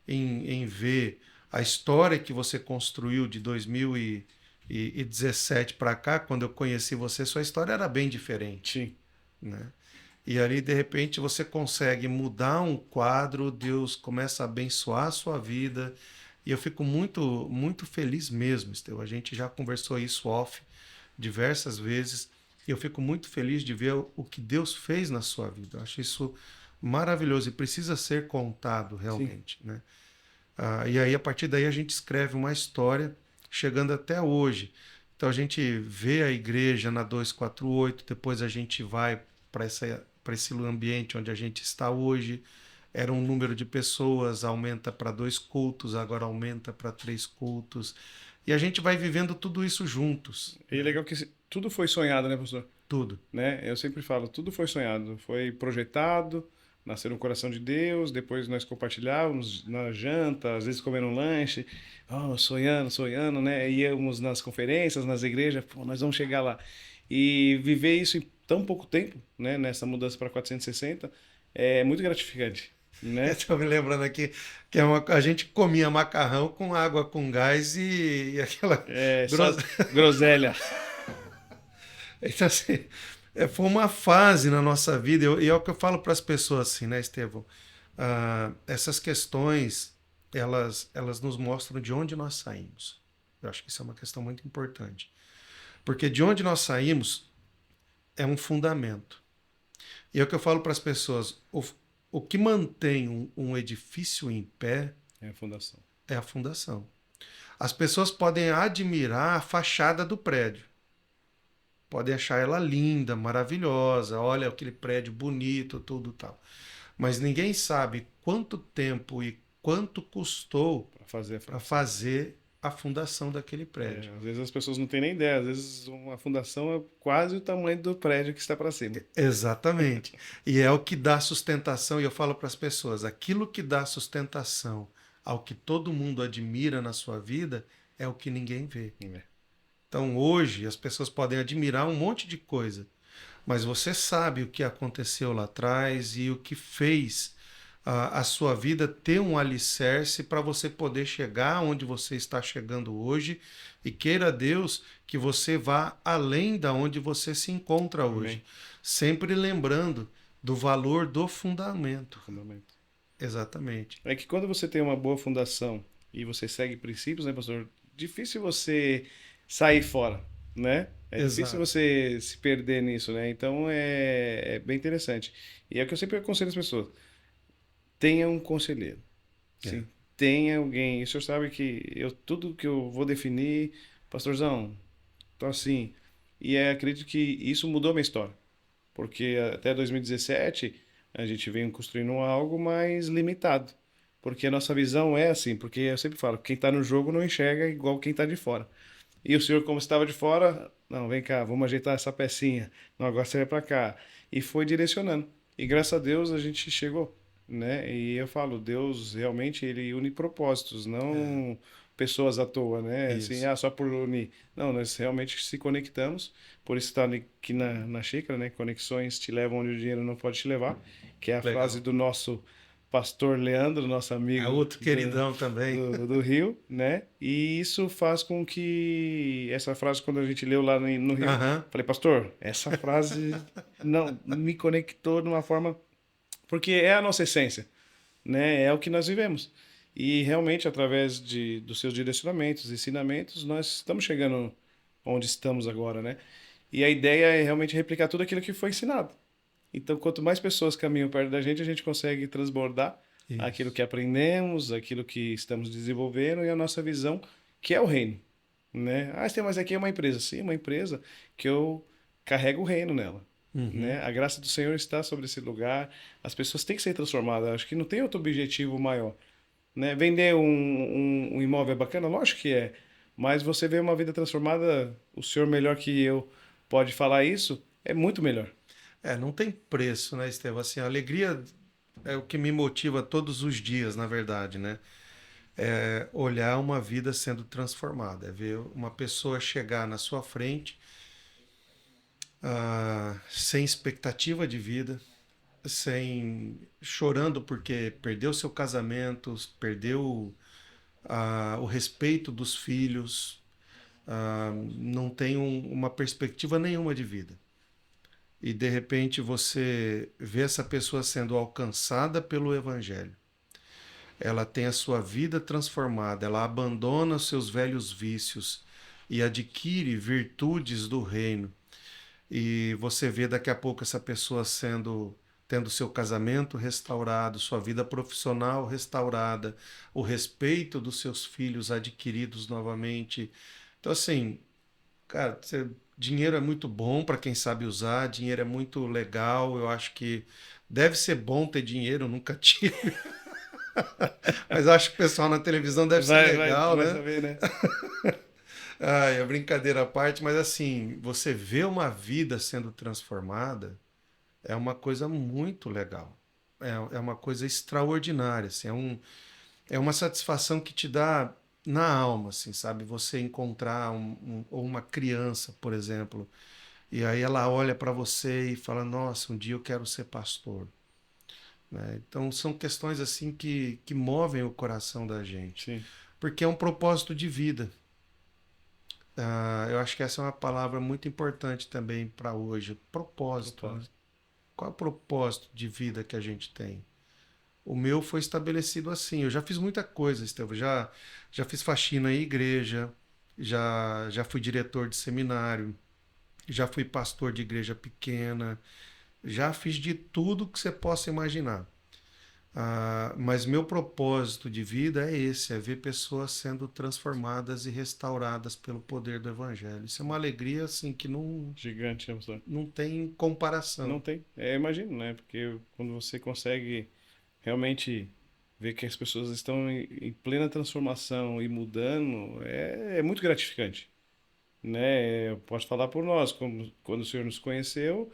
em ver a história que você construiu de 2017 para cá. Quando eu conheci você, sua história era bem diferente, Sim. né? E ali, de repente, você consegue mudar um quadro, Deus começa a abençoar a sua vida. E eu fico muito feliz mesmo, Esteu. A gente já conversou isso off diversas vezes. E eu fico muito feliz de ver o que Deus fez na sua vida. Eu acho isso maravilhoso e precisa ser contado Sim. realmente, né? E aí, a partir daí, a gente escreve uma história chegando até hoje. Então, a gente vê a igreja na 248, depois a gente vai para esse ambiente onde a gente está hoje. Era um número de pessoas, aumenta para 2 cultos, agora aumenta para 3 cultos. E a gente vai vivendo tudo isso juntos, E é né? legal que tudo foi sonhado, né, pastor? Tudo. Né? Eu sempre falo, tudo foi sonhado, foi projetado, nasceu no coração de Deus, depois nós compartilhávamos na janta, às vezes comendo um lanche, oh, sonhando, sonhando, né? Íamos nas conferências, nas igrejas, pô, nós vamos chegar lá. E viver isso em tão pouco tempo, né? Nessa mudança para 460, é muito gratificante, né? Estou me lembrando aqui que a gente comia macarrão com água com gás e aquela É só gros... groselha. Então, assim, foi uma fase na nossa vida, e é o que eu falo para as pessoas assim, né, Estevão? Essas questões, elas nos mostram de onde nós saímos. Eu acho que isso é uma questão muito importante. Porque de onde nós saímos é um fundamento. E é o que eu falo para as pessoas: o que mantém um edifício em pé É a fundação. é a fundação. As pessoas podem admirar a fachada do prédio, podem achar ela linda, maravilhosa, olha aquele prédio bonito, tudo tal. Mas ninguém sabe quanto tempo e quanto custou Para fazer a para fundação. fazer a fundação daquele prédio. Às vezes as pessoas não têm nem ideia, às vezes uma fundação é quase o tamanho do prédio que está para cima. Exatamente. E é o que dá sustentação, e eu falo para as pessoas: aquilo que dá sustentação ao que todo mundo admira na sua vida é o que ninguém vê. É. Então hoje as pessoas podem admirar um monte de coisa, mas você sabe o que aconteceu lá atrás e o que fez a sua vida ter um alicerce para você poder chegar onde você está chegando hoje, e queira Deus que você vá além da onde você se encontra hoje, Amém. sempre lembrando do valor do fundamento. Fundamento. Exatamente. É que quando você tem uma boa fundação e você segue princípios, né, pastor? Difícil você sair fora, né? É difícil Exato. você se perder nisso, né? Então é bem interessante. E é o que eu sempre aconselho as pessoas: tenha um conselheiro, É. sim, tenha alguém. E o senhor sabe que tudo que eu vou definir, pastorzão, tô assim. E acredito que isso mudou minha história. Porque até 2017 a gente vem construindo algo mais limitado. Porque a nossa visão é assim, porque eu sempre falo, quem está no jogo não enxerga igual quem está de fora. E o senhor, como estava de fora, não, vem cá, vamos ajeitar essa pecinha. Não, agora você vai para cá. E foi direcionando. E graças a Deus a gente chegou, né? E eu falo, Deus realmente ele une propósitos, É. não pessoas à toa, né? Assim, Isso. só por unir. Não, nós realmente se conectamos. Por isso está aqui na xícara, né? Conexões te levam onde o dinheiro não pode te levar, que é a frase Legal. do nosso pastor Leandro, nosso É amigo outro queridão também. do Rio, né? E isso faz com que essa frase, quando a gente leu lá no Rio, Aham. falei, pastor, essa frase não me conectou de uma forma, porque é a nossa essência, né? É o que nós vivemos. E realmente, através dos seus direcionamentos, ensinamentos, nós estamos chegando onde estamos agora, né? E a ideia é realmente replicar tudo aquilo que foi ensinado. Então, quanto mais pessoas caminham perto da gente consegue transbordar aquilo Isso. que aprendemos, aquilo que estamos desenvolvendo e a nossa visão, que é o reino, né? Ah, mas aqui é uma empresa. Sim, uma empresa que eu carrego o reino nela, né? Uhum. A graça do Senhor está sobre esse lugar. As pessoas têm que ser transformadas. Acho que não tem outro objetivo maior, né? Vender um imóvel é bacana? Lógico que é. Mas você vê uma vida transformada, o senhor melhor que eu pode falar isso, é muito melhor. É, não tem preço, né, Estevão? Assim, a alegria é o que me motiva todos os dias, na verdade, né? É olhar uma vida sendo transformada, é ver uma pessoa chegar na sua frente, sem expectativa de vida, sem chorando porque perdeu seu casamento, perdeu o respeito dos filhos, não tem uma perspectiva nenhuma de vida. E de repente você vê essa pessoa sendo alcançada pelo Evangelho. Ela tem a sua vida transformada, ela abandona os seus velhos vícios e adquire virtudes do reino. E você vê daqui a pouco essa pessoa tendo seu casamento restaurado, sua vida profissional restaurada, o respeito dos seus filhos adquiridos novamente. Então assim, cara, dinheiro é muito bom para quem sabe usar, dinheiro é muito legal. Eu acho que deve ser bom ter dinheiro, eu nunca tive. Mas eu acho que o pessoal na televisão deve ser Tu legal, vai né? saber, né? Ai, é brincadeira à parte, mas assim, você vê uma vida sendo transformada é uma coisa muito legal. É uma coisa extraordinária, assim, é uma satisfação que te dá na alma, assim, sabe? Você encontrar ou uma criança, por exemplo, e aí ela olha para você e fala: Nossa, um dia eu quero ser pastor. Né? Então são questões assim que movem o coração da gente, Sim, porque é um propósito de vida. Eu acho que essa é uma palavra muito importante também para hoje. Propósito, né? propósito. Qual é o propósito de vida que a gente tem? O meu foi estabelecido assim. Eu já fiz muita coisa, Estevão. Já fiz faxina em igreja, já fui diretor de seminário, já fui pastor de igreja pequena, já fiz de tudo que você possa imaginar. Mas meu propósito de vida é esse, é ver pessoas sendo transformadas e restauradas pelo poder do Evangelho. Isso é uma alegria assim que Gigante, né, pastor? não tem comparação. Não tem. É, imagino, né? Porque quando você consegue realmente ver que as pessoas estão em plena transformação e mudando, é muito gratificante, né? Eu posso falar por nós, como quando o Senhor nos conheceu,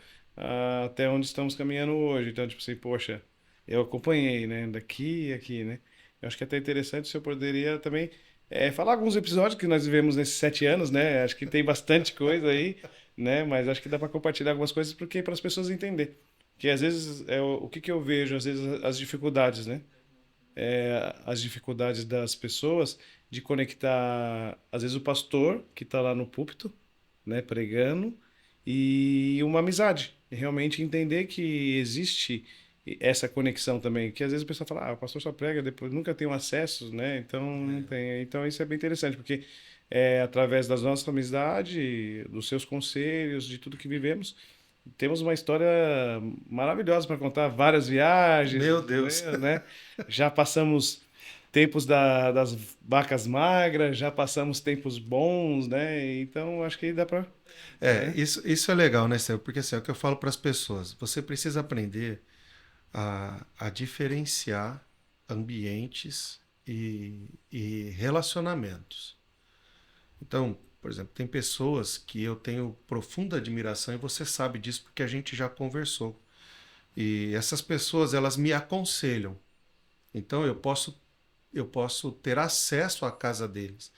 até onde estamos caminhando hoje. Então, tipo assim, poxa, eu acompanhei, né? Daqui e aqui, né? Eu acho que é até interessante, o senhor poderia também falar alguns episódios que nós vivemos nesses 7 anos, né? Acho que tem bastante coisa aí, né? Mas acho que dá para compartilhar algumas coisas porque para as pessoas entenderem. Que às vezes o que que eu vejo, às vezes as dificuldades, né? As dificuldades das pessoas de conectar, às vezes, o pastor que está lá no púlpito, né, pregando, e uma amizade. E realmente entender que existe essa conexão também, que às vezes a pessoa fala, o pastor só prega, depois nunca tem um acesso, né? Então não tem. Então isso é bem interessante, porque através das nossas amizades, dos seus conselhos, de tudo que vivemos, temos uma história maravilhosa para contar, várias viagens, Meu Deus. né? Já passamos tempos das vacas magras, já passamos tempos bons, né? Então acho que dá para, né? Isso é legal, né, Céu? Porque assim, é o que eu falo para as pessoas. Você precisa aprender a diferenciar ambientes e relacionamentos. Então, por exemplo, tem pessoas que eu tenho profunda admiração e você sabe disso porque a gente já conversou. E essas pessoas, elas me aconselham. Então, eu posso ter acesso à casa deles.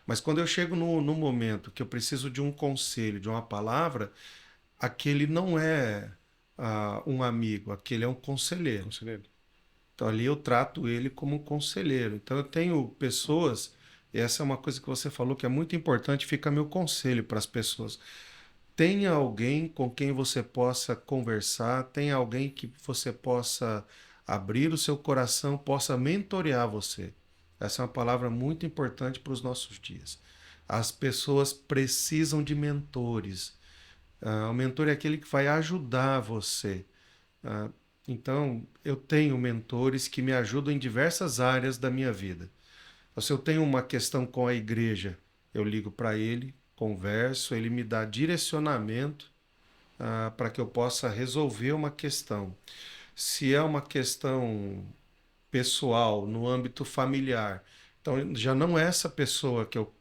Mas quando eu chego no momento que eu preciso de um conselho, de uma palavra, aquele não é um amigo, aquele é um conselheiro. Conselheiro. Então ali eu trato ele como um conselheiro. Então eu tenho pessoas, e essa é uma coisa que você falou que é muito importante, fica meu conselho para as pessoas. Tenha alguém com quem você possa conversar, tenha alguém que você possa abrir o seu coração, possa mentorear você. Essa é uma palavra muito importante para os nossos dias. As pessoas precisam de mentores. O mentor é aquele que vai ajudar você. Ah, então, eu tenho mentores que me ajudam em diversas áreas da minha vida. Então, se eu tenho uma questão com a igreja, eu ligo para ele, converso, ele me dá direcionamento para que eu possa resolver uma questão. Se é uma questão pessoal, no âmbito familiar, então já não é essa pessoa que eu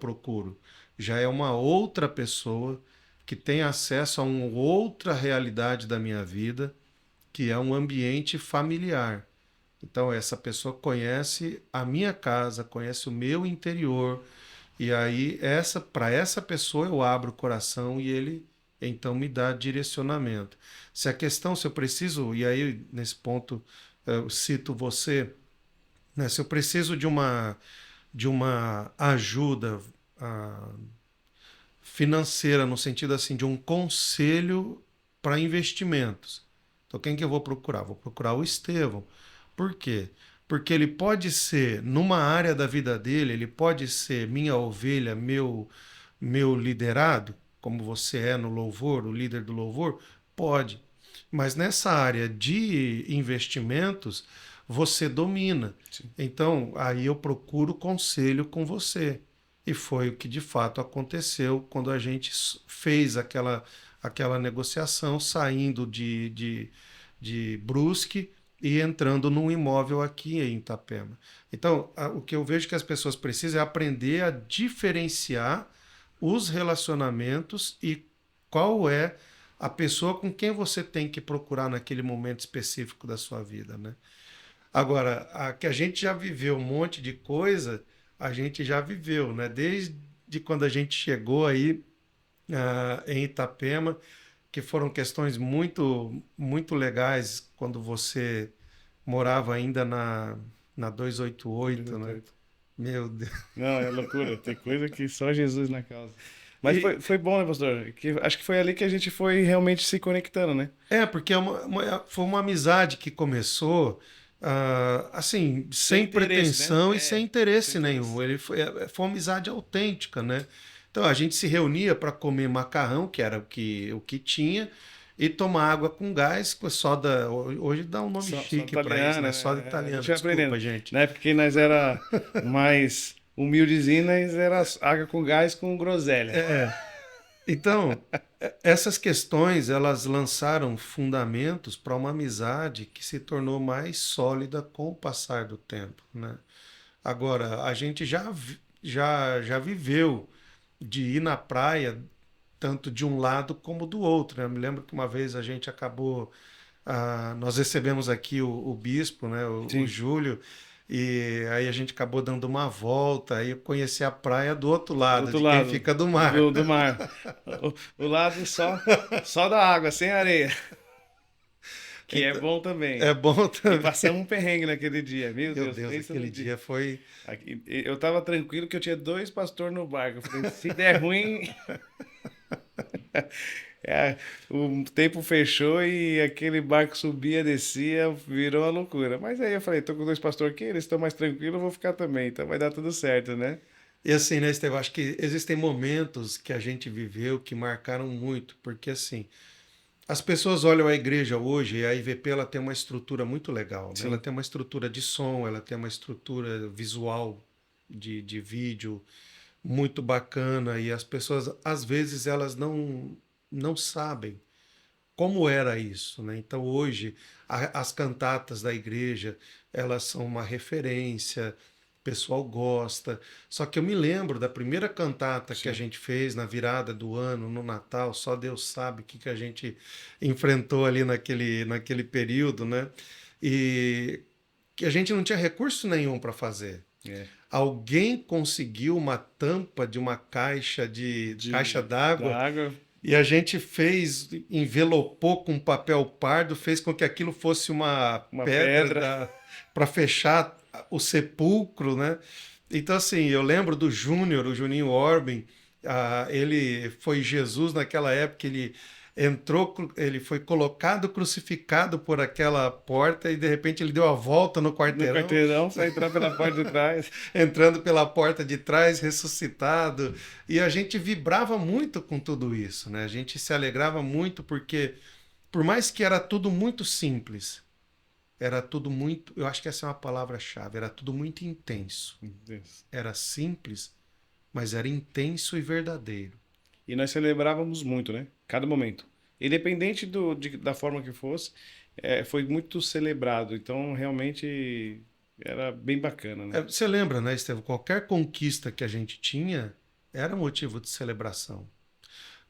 procuro, já é uma outra pessoa que tem acesso a uma outra realidade da minha vida, que é um ambiente familiar. Então, essa pessoa conhece a minha casa, conhece o meu interior, e aí para essa pessoa eu abro o coração e ele então me dá direcionamento. Se eu preciso, e aí nesse ponto eu cito você, né, se eu preciso de uma ajuda ah, financeira, no sentido assim, de um conselho para investimentos. Então, quem que eu vou procurar? Vou procurar o Estevão. Por quê? Porque ele pode ser, numa área da vida dele, ele pode ser minha ovelha, meu liderado, como você é no louvor, o líder do louvor, pode. Mas nessa área de investimentos, você domina. Sim. Então, aí eu procuro conselho com você. E foi o que de fato aconteceu quando a gente fez aquela negociação, saindo de Brusque e entrando num imóvel aqui em Itapema. Então, o que eu vejo que as pessoas precisam é aprender a diferenciar os relacionamentos e qual é a pessoa com quem você tem que procurar naquele momento específico da sua vida, né? Agora, a que a gente já viveu um monte de coisa, a gente já viveu, né? Desde quando a gente chegou aí em Itapema, que foram questões muito, muito legais quando você morava ainda na 288, né? Meu Deus. Não, é loucura. Tem coisa que só Jesus na causa. Mas E, foi bom, né, pastor? Acho que foi ali que a gente foi realmente se conectando, né? porque foi uma amizade que começou assim, Sem sem interesse, né? pretensão e sem É, sem interesse interesse. nenhum. Foi uma amizade autêntica, né? Então a gente se reunia para comer macarrão, que era o que tinha, e tomar água com gás, com soda. Hoje dá um nome Só chique para isso, italiana, né? Soda né? A gente italiana. vai aprendendo. Desculpa, gente. Na época que nós era mais humildezinho, nós era água com gás com groselha. Então, essas questões, elas lançaram fundamentos para uma amizade que se tornou mais sólida com o passar do tempo, né? Agora, a gente já viveu de ir na praia tanto de um lado como do outro, né? Eu me lembro que uma vez a gente acabou, nós recebemos aqui o bispo, né, o Sim, Júlio, e aí a gente acabou dando uma volta, aí eu conheci a praia do outro do lado, outro de quem lado fica do mar. do mar. O lado só da água, sem areia. Que é Então, bom também. é bom E também. passamos um perrengue naquele dia. Meu Meu Deus, Deus, pensa aquele no dia. dia foi. Eu tava tranquilo que eu tinha dois pastores no barco. Eu falei, se der ruim, é, o tempo fechou e aquele barco subia, descia, virou uma loucura. Mas aí eu falei, tô com dois pastores aqui, eles estão mais tranquilos, eu vou ficar também, então vai dar tudo certo, né? E assim, né, Estevão? Acho que existem momentos que a gente viveu que marcaram muito, porque assim, as pessoas olham a igreja hoje e a IVP ela tem uma estrutura muito legal, né? Ela Sim, tem uma estrutura de som, ela tem uma estrutura visual de vídeo muito bacana e as pessoas, às vezes, elas não sabem como era isso, né? Então hoje as cantatas da igreja elas são uma referência, o pessoal gosta. Só que eu me lembro da primeira cantata que a sim. gente fez na virada do ano, no Natal, só Deus sabe o que a gente enfrentou ali naquele período, né? E que a gente não tinha recurso nenhum para fazer. É. Alguém conseguiu uma tampa de uma caixa De, caixa da d'água água, E a gente fez, envelopou com papel pardo, fez com que aquilo fosse uma Uma pedra. pedra para fechar o sepulcro, né? Então, assim, eu lembro do Júnior, o Juninho Orbem, ele foi Jesus naquela época, ele entrou, ele foi colocado crucificado por aquela porta e de repente ele deu a volta no No quarteirão, quarteirão, só entrar pela porta de trás. entrando pela porta de trás, ressuscitado. E a gente vibrava muito com tudo isso, né? A gente se alegrava muito porque, por mais que era tudo muito simples, era tudo muito, eu acho que essa é uma palavra-chave, era tudo muito intenso. Deus. Era simples, mas era intenso e verdadeiro. E nós celebrávamos muito, né? Cada momento. Independente da forma que fosse, foi muito celebrado. Então, realmente, era bem bacana, né? Você lembra, né, Estevam? Qualquer conquista que a gente tinha era motivo de celebração.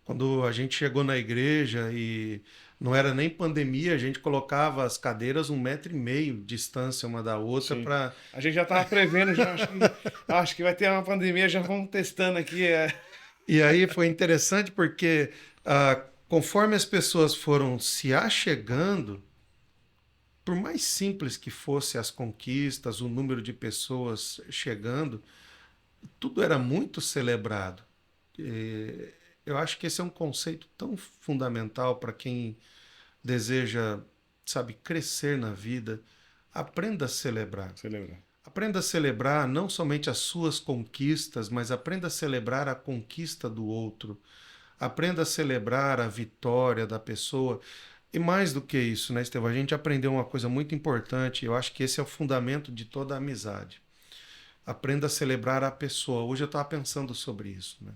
Quando a gente chegou na igreja e não era nem pandemia, a gente colocava as cadeiras 1,5 metro de distância uma da outra Sim. para. A gente já estava prevendo, já acho que vai ter uma pandemia, já vamos testando aqui. E aí foi interessante porque conforme as pessoas foram se achegando, por mais simples que fossem as conquistas, o número de pessoas chegando, tudo era muito celebrado. E eu acho que esse é um conceito tão fundamental para quem deseja, sabe, crescer na vida. Aprenda a celebrar. Celebrar. Aprenda a celebrar não somente as suas conquistas, mas aprenda a celebrar a conquista do outro. Aprenda a celebrar a vitória da pessoa. E mais do que isso, né, Estevão? A gente aprendeu uma coisa muito importante, eu acho que esse é o fundamento de toda a amizade. Aprenda a celebrar a pessoa. Hoje eu estava pensando sobre isso, né?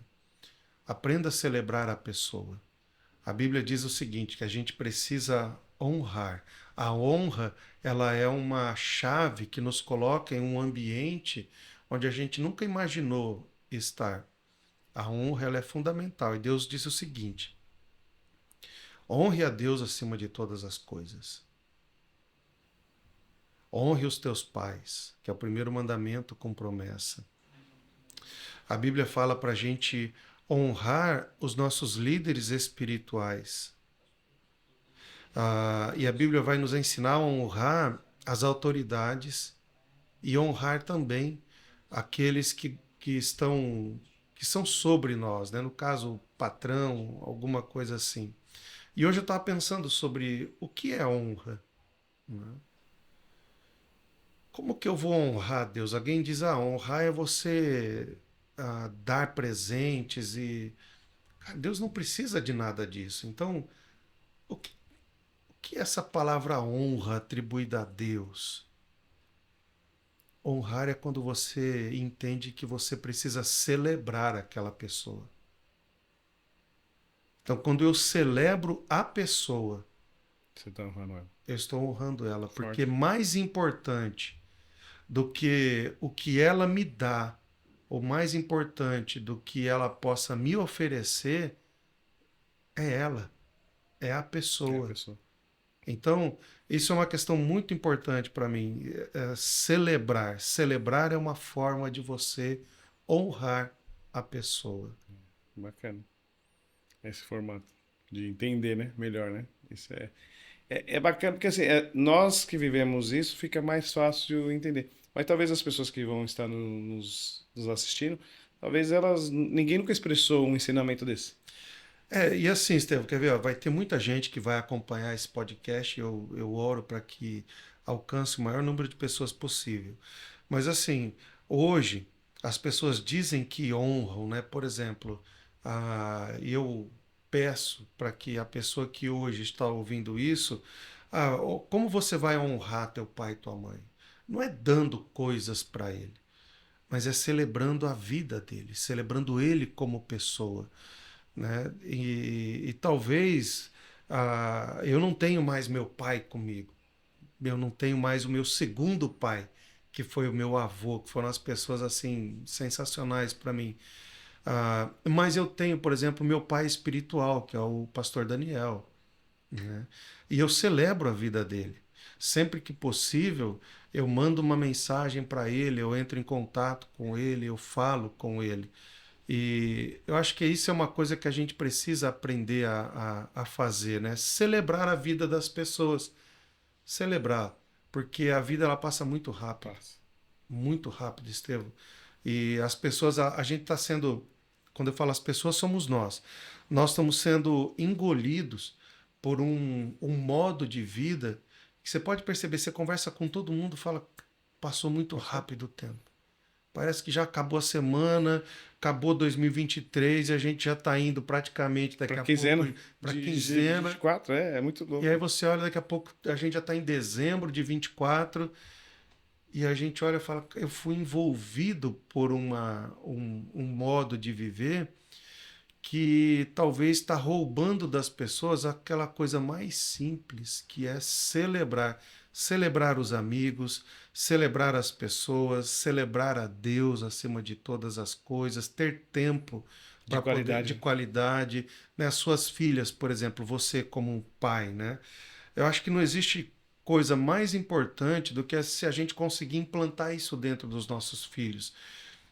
Aprenda a celebrar a pessoa. A Bíblia diz o seguinte, que a gente precisa honrar. A honra, ela é uma chave que nos coloca em um ambiente onde a gente nunca imaginou estar. A honra, ela é fundamental. E Deus disse o seguinte: honre a Deus acima de todas as coisas. Honre os teus pais, que é o primeiro mandamento com promessa. A Bíblia fala para a gente honrar os nossos líderes espirituais. E a Bíblia vai nos ensinar a honrar as autoridades e honrar também aqueles que são sobre nós, né? No caso, o patrão, alguma coisa assim. E hoje eu estava pensando sobre o que é honra, né? Como que eu vou honrar Deus? Alguém diz, honrar é você dar presentes e... Cara, Deus não precisa de nada disso. Então, o que é essa palavra honra atribuída a Deus? Honrar é quando você entende que você precisa celebrar aquela pessoa. Então, quando eu celebro a pessoa, Você está honrando ela. eu estou honrando ela, porque Forte. mais importante do que o que ela me dá, ou mais importante do que ela possa me oferecer, é ela, é a É a pessoa. pessoa. Então, isso é uma questão muito importante para mim. Celebrar. Celebrar é uma forma de você honrar a pessoa. Bacana. Esse formato de entender, né? Melhor, né? Isso é bacana porque assim, nós que vivemos isso fica mais fácil de entender. Mas talvez as pessoas que vão estar nos assistindo, talvez ninguém nunca expressou um ensinamento desse. E assim, Estevam, quer ver? Ó, vai ter muita gente que vai acompanhar esse podcast. Eu oro para que alcance o maior número de pessoas possível. Mas assim, hoje as pessoas dizem que honram, né? Por exemplo, eu peço para que a pessoa que hoje está ouvindo isso, como você vai honrar teu pai e tua mãe? Não é dando coisas para ele, mas é celebrando a vida dele, celebrando ele como pessoa, né? E talvez eu não tenho mais meu pai comigo, eu não tenho mais o meu segundo pai, que foi o meu avô, que foram as pessoas assim sensacionais para mim. Mas eu tenho, por exemplo, meu pai espiritual, que é o pastor Daniel, né? E eu celebro a vida dele. Sempre que possível, eu mando uma mensagem para ele, eu entro em contato com ele, eu falo com ele. E eu acho que isso é uma coisa que a gente precisa aprender a fazer, né? Celebrar a vida das pessoas. Celebrar. Porque a vida ela passa Passa. muito rápido, Estevam. E as pessoas, a gente está sendo, quando eu falo as pessoas, somos nós. Nós estamos sendo engolidos por um modo de vida que você pode perceber, você conversa com todo mundo, fala, passou muito Passou. rápido o tempo. Parece que já acabou a semana, acabou 2023 e a gente já está indo praticamente daqui Para a pouco quinzena para de quinzena. 24, é muito E aí louco. você olha, daqui a pouco a gente já está em dezembro de 24 e a gente olha e fala, eu fui envolvido por um modo de viver que talvez está roubando das pessoas aquela coisa mais simples, que é celebrar. Celebrar os amigos, celebrar as pessoas, celebrar a Deus acima de todas as coisas, ter tempo De para poder qualidade, de né? qualidade, né? As suas filhas, por exemplo, você como um pai, né? Eu acho que não existe coisa mais importante do que se a gente conseguir implantar isso dentro dos nossos filhos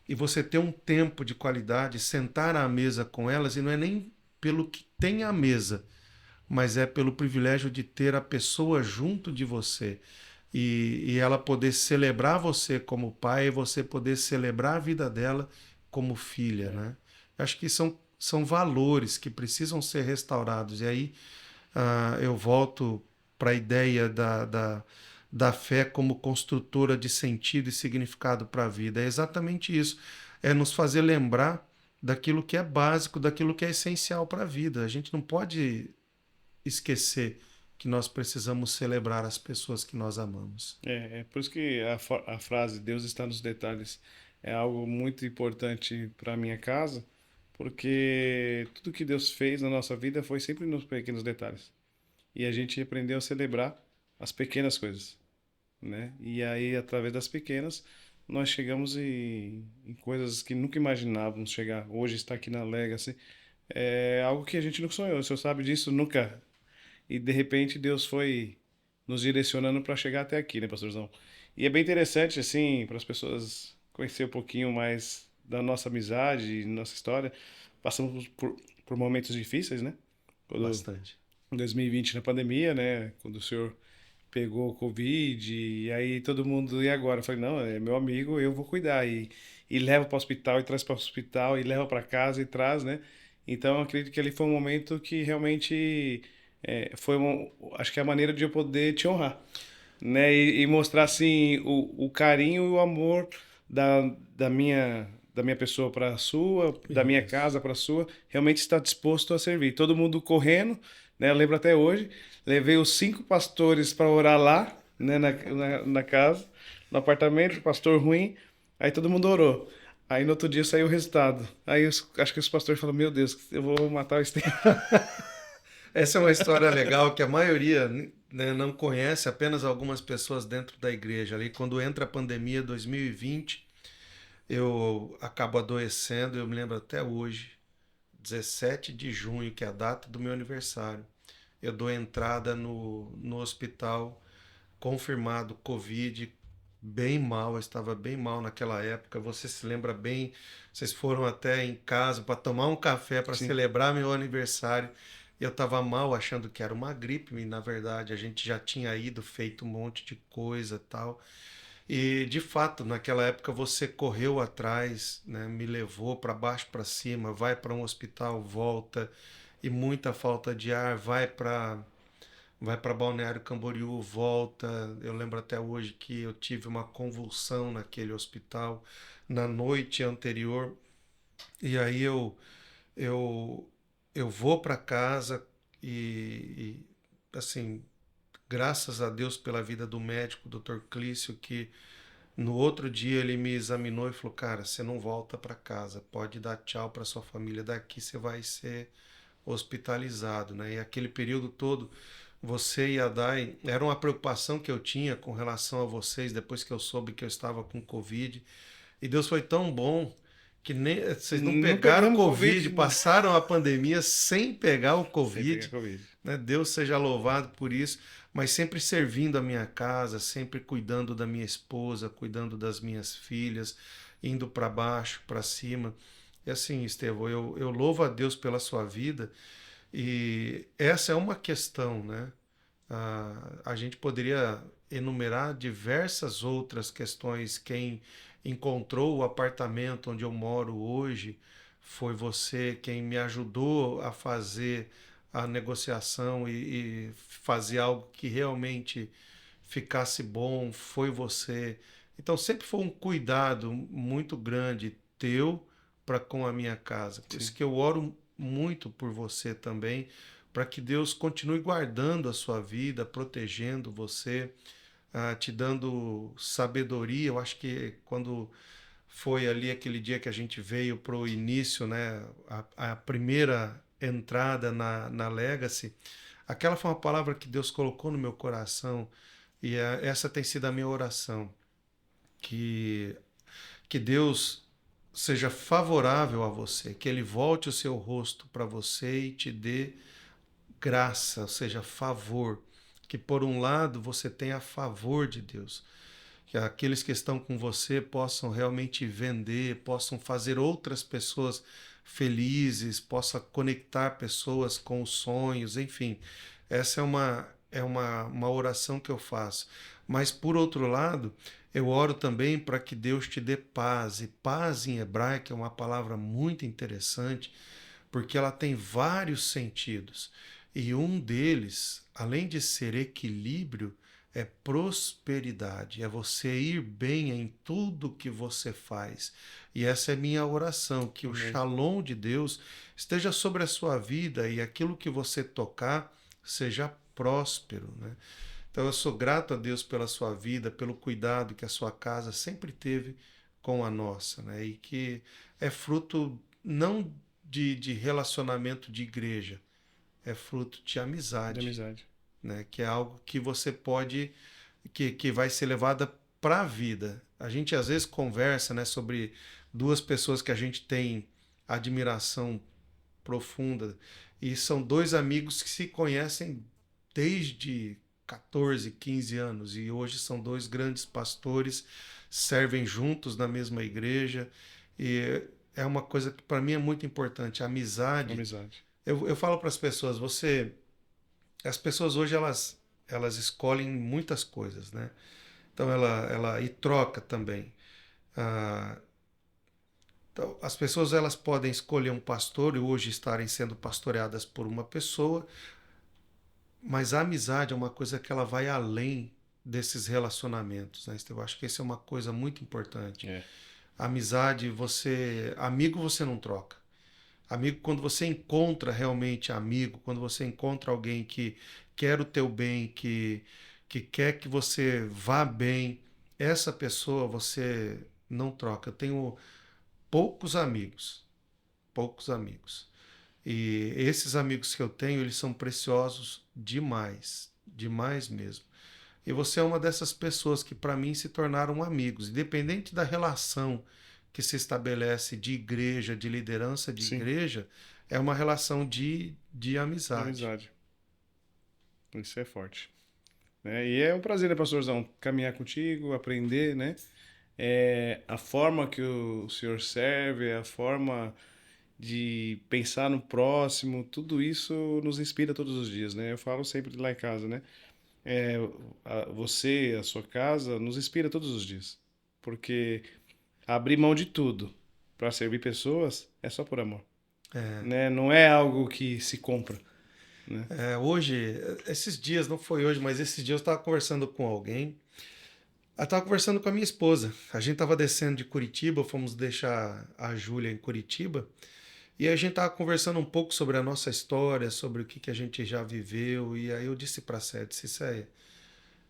e você ter um tempo de qualidade, sentar à mesa com elas, e não é nem pelo que tem à mesa, mas é pelo privilégio de ter a pessoa junto de você e ela poder celebrar você como pai e você poder celebrar a vida dela como filha, É. né? Acho que são valores que precisam ser restaurados. E aí eu volto para a ideia da fé como construtora de sentido e significado para a vida. É exatamente isso. É nos fazer lembrar daquilo que é básico, daquilo que é essencial para a vida. A gente não pode esquecer que nós precisamos celebrar as pessoas que nós amamos. É por isso que a frase Deus está nos detalhes é algo muito importante para minha casa, porque tudo que Deus fez na nossa vida foi sempre nos pequenos detalhes. E a gente aprendeu a celebrar as pequenas coisas, né? E aí, através das pequenas, nós chegamos em coisas que nunca imaginávamos chegar. Hoje está aqui na Legacy. É algo que a gente nunca sonhou. O senhor sabe disso? Nunca. E de repente Deus foi nos direcionando para chegar até aqui, né, pastorzão? E é bem interessante, assim, para as pessoas conhecer um pouquinho mais da nossa amizade, nossa história. Passamos por momentos difíceis, né? Quando Bastante. em 2020 na pandemia, né? Quando o senhor pegou o Covid, e aí todo mundo, e agora? Eu falei, não, é meu amigo, eu vou cuidar. E leva para o hospital, e traz para o hospital, e leva para casa e traz, né? Então eu acredito que ali foi um momento que realmente foi acho que é a maneira de eu poder te honrar, né? E mostrar assim o carinho e o amor da, da minha pessoa para a sua, da minha Isso. casa para a sua, realmente está disposto a servir. Todo mundo correndo, né? Eu lembro até hoje, levei os 5 pastores para orar lá, né? Na casa, no apartamento, pastor ruim, aí todo mundo orou. Aí no outro dia saiu o resultado. Aí acho que os pastores falaram, meu Deus, eu vou matar o Estevam. Essa é uma história legal que a maioria, né, não conhece, apenas algumas pessoas dentro da igreja. Ali, quando entra a pandemia 2020, eu acabo adoecendo, eu me lembro até hoje, 17 de junho, que é a data do meu aniversário. Eu dou entrada no hospital, confirmado Covid, bem mal, eu estava bem mal naquela época. Você se lembra bem, vocês foram até em casa para tomar um café para Sim, celebrar meu aniversário. Eu estava mal, achando que era uma gripe, e na verdade a gente já tinha ido, feito um monte de coisa e tal. E de fato, naquela época você correu atrás, né, me levou para baixo, para cima, vai para um hospital, volta, e muita falta de ar, vai para Balneário Camboriú, volta. Eu lembro até hoje que eu tive uma convulsão naquele hospital na noite anterior. E aí eu, eu vou para casa assim, graças a Deus pela vida do médico, Dr. Clício, que no outro dia ele me examinou e falou: "Cara, você não volta para casa, pode dar tchau para sua família, daqui você vai ser hospitalizado", né? E aquele período todo, você e a Dai, era uma preocupação que eu tinha com relação a vocês depois que eu soube que eu estava com Covid. E Deus foi tão bom que nem, vocês não não pegaram pegamos Covid, Covid, né? passaram a pandemia sem pegar o Sem pegar Covid, Covid. né? Deus seja louvado por isso, mas sempre servindo a minha casa, sempre cuidando da minha esposa, cuidando das minhas filhas, indo para baixo, para cima. E assim, Estevão, eu louvo a Deus pela sua vida e essa é uma questão, né? A gente poderia enumerar diversas outras questões. Quem encontrou o apartamento onde eu moro hoje foi você, quem me ajudou a fazer a negociação e fazer algo que realmente ficasse bom, foi você. Então sempre foi um cuidado muito grande teu para com a minha casa. Por isso Sim. que eu oro muito por você também, para que Deus continue guardando a sua vida, protegendo você, te dando sabedoria. Eu acho que quando foi ali aquele dia que a gente veio para o início, né, a primeira entrada na Legacy, aquela foi uma palavra que Deus colocou no meu coração e essa tem sido a minha oração, que, que Deus seja favorável a você, que Ele volte o seu rosto para você e te dê graça, ou seja, favor. Que por um lado você tenha favor de Deus, que aqueles que estão com você possam realmente vender, possam fazer outras pessoas felizes, possa conectar pessoas com os sonhos, enfim. Essa é uma oração que eu faço. Mas, por outro lado, eu oro também para que Deus te dê paz. E paz em hebraico é uma palavra muito interessante, porque ela tem vários sentidos. E um deles, além de ser equilíbrio, é prosperidade, é você ir bem em tudo que você faz. E essa é minha oração, que o Amém. shalom de Deus esteja sobre a sua vida e aquilo que você tocar seja próspero, né? Então eu sou grato a Deus pela sua vida, pelo cuidado que a sua casa sempre teve com a nossa, né? E que é fruto não de relacionamento de igreja, é fruto de De amizade, amizade. né? Que é algo que você pode, que vai ser levada para a vida. A gente às vezes conversa, né, sobre duas pessoas que a gente tem admiração profunda e são dois amigos que se conhecem desde 14, 15 anos e hoje são dois grandes pastores, servem juntos na mesma igreja e é uma coisa que para mim é muito importante, a amizade. Amizade. Eu falo para as pessoas, as pessoas hoje elas escolhem muitas coisas, né? Então ela e troca também. Ah, então, as pessoas elas podem escolher um pastor e hoje estarem sendo pastoreadas por uma pessoa, mas a amizade é uma coisa que ela vai além desses relacionamentos, né? Eu acho que isso é uma coisa muito importante. É. A amizade, amigo você não troca. Amigo, quando você encontra realmente amigo, quando você encontra alguém que quer o teu bem, que quer que você vá bem, essa pessoa você não troca. Eu tenho poucos amigos, poucos amigos. E esses amigos que eu tenho, eles são preciosos demais, demais mesmo. E você é uma dessas pessoas que para mim se tornaram amigos, independente da relação que se estabelece de igreja, de liderança de Sim, igreja, é uma relação de de amizade. amizade. Isso é forte. Né? E é um prazer, né, pastorzão, caminhar contigo, aprender, né? A forma que o senhor serve, a forma de pensar no próximo, tudo isso nos inspira todos os dias, né? Eu falo sempre lá em casa, né? É, você, a sua casa, nos inspira todos os dias. Porque abrir mão de tudo para servir pessoas é só por amor, né? Não é algo que se compra, né? Hoje, esses dias, não foi hoje, mas esses dias eu estava conversando com alguém. Eu estava conversando com a minha esposa. A gente estava descendo de Curitiba, fomos deixar a Júlia em Curitiba. E a gente estava conversando um pouco sobre a nossa história, sobre o que a gente já viveu. E aí eu disse para a Sé, disse, Sé,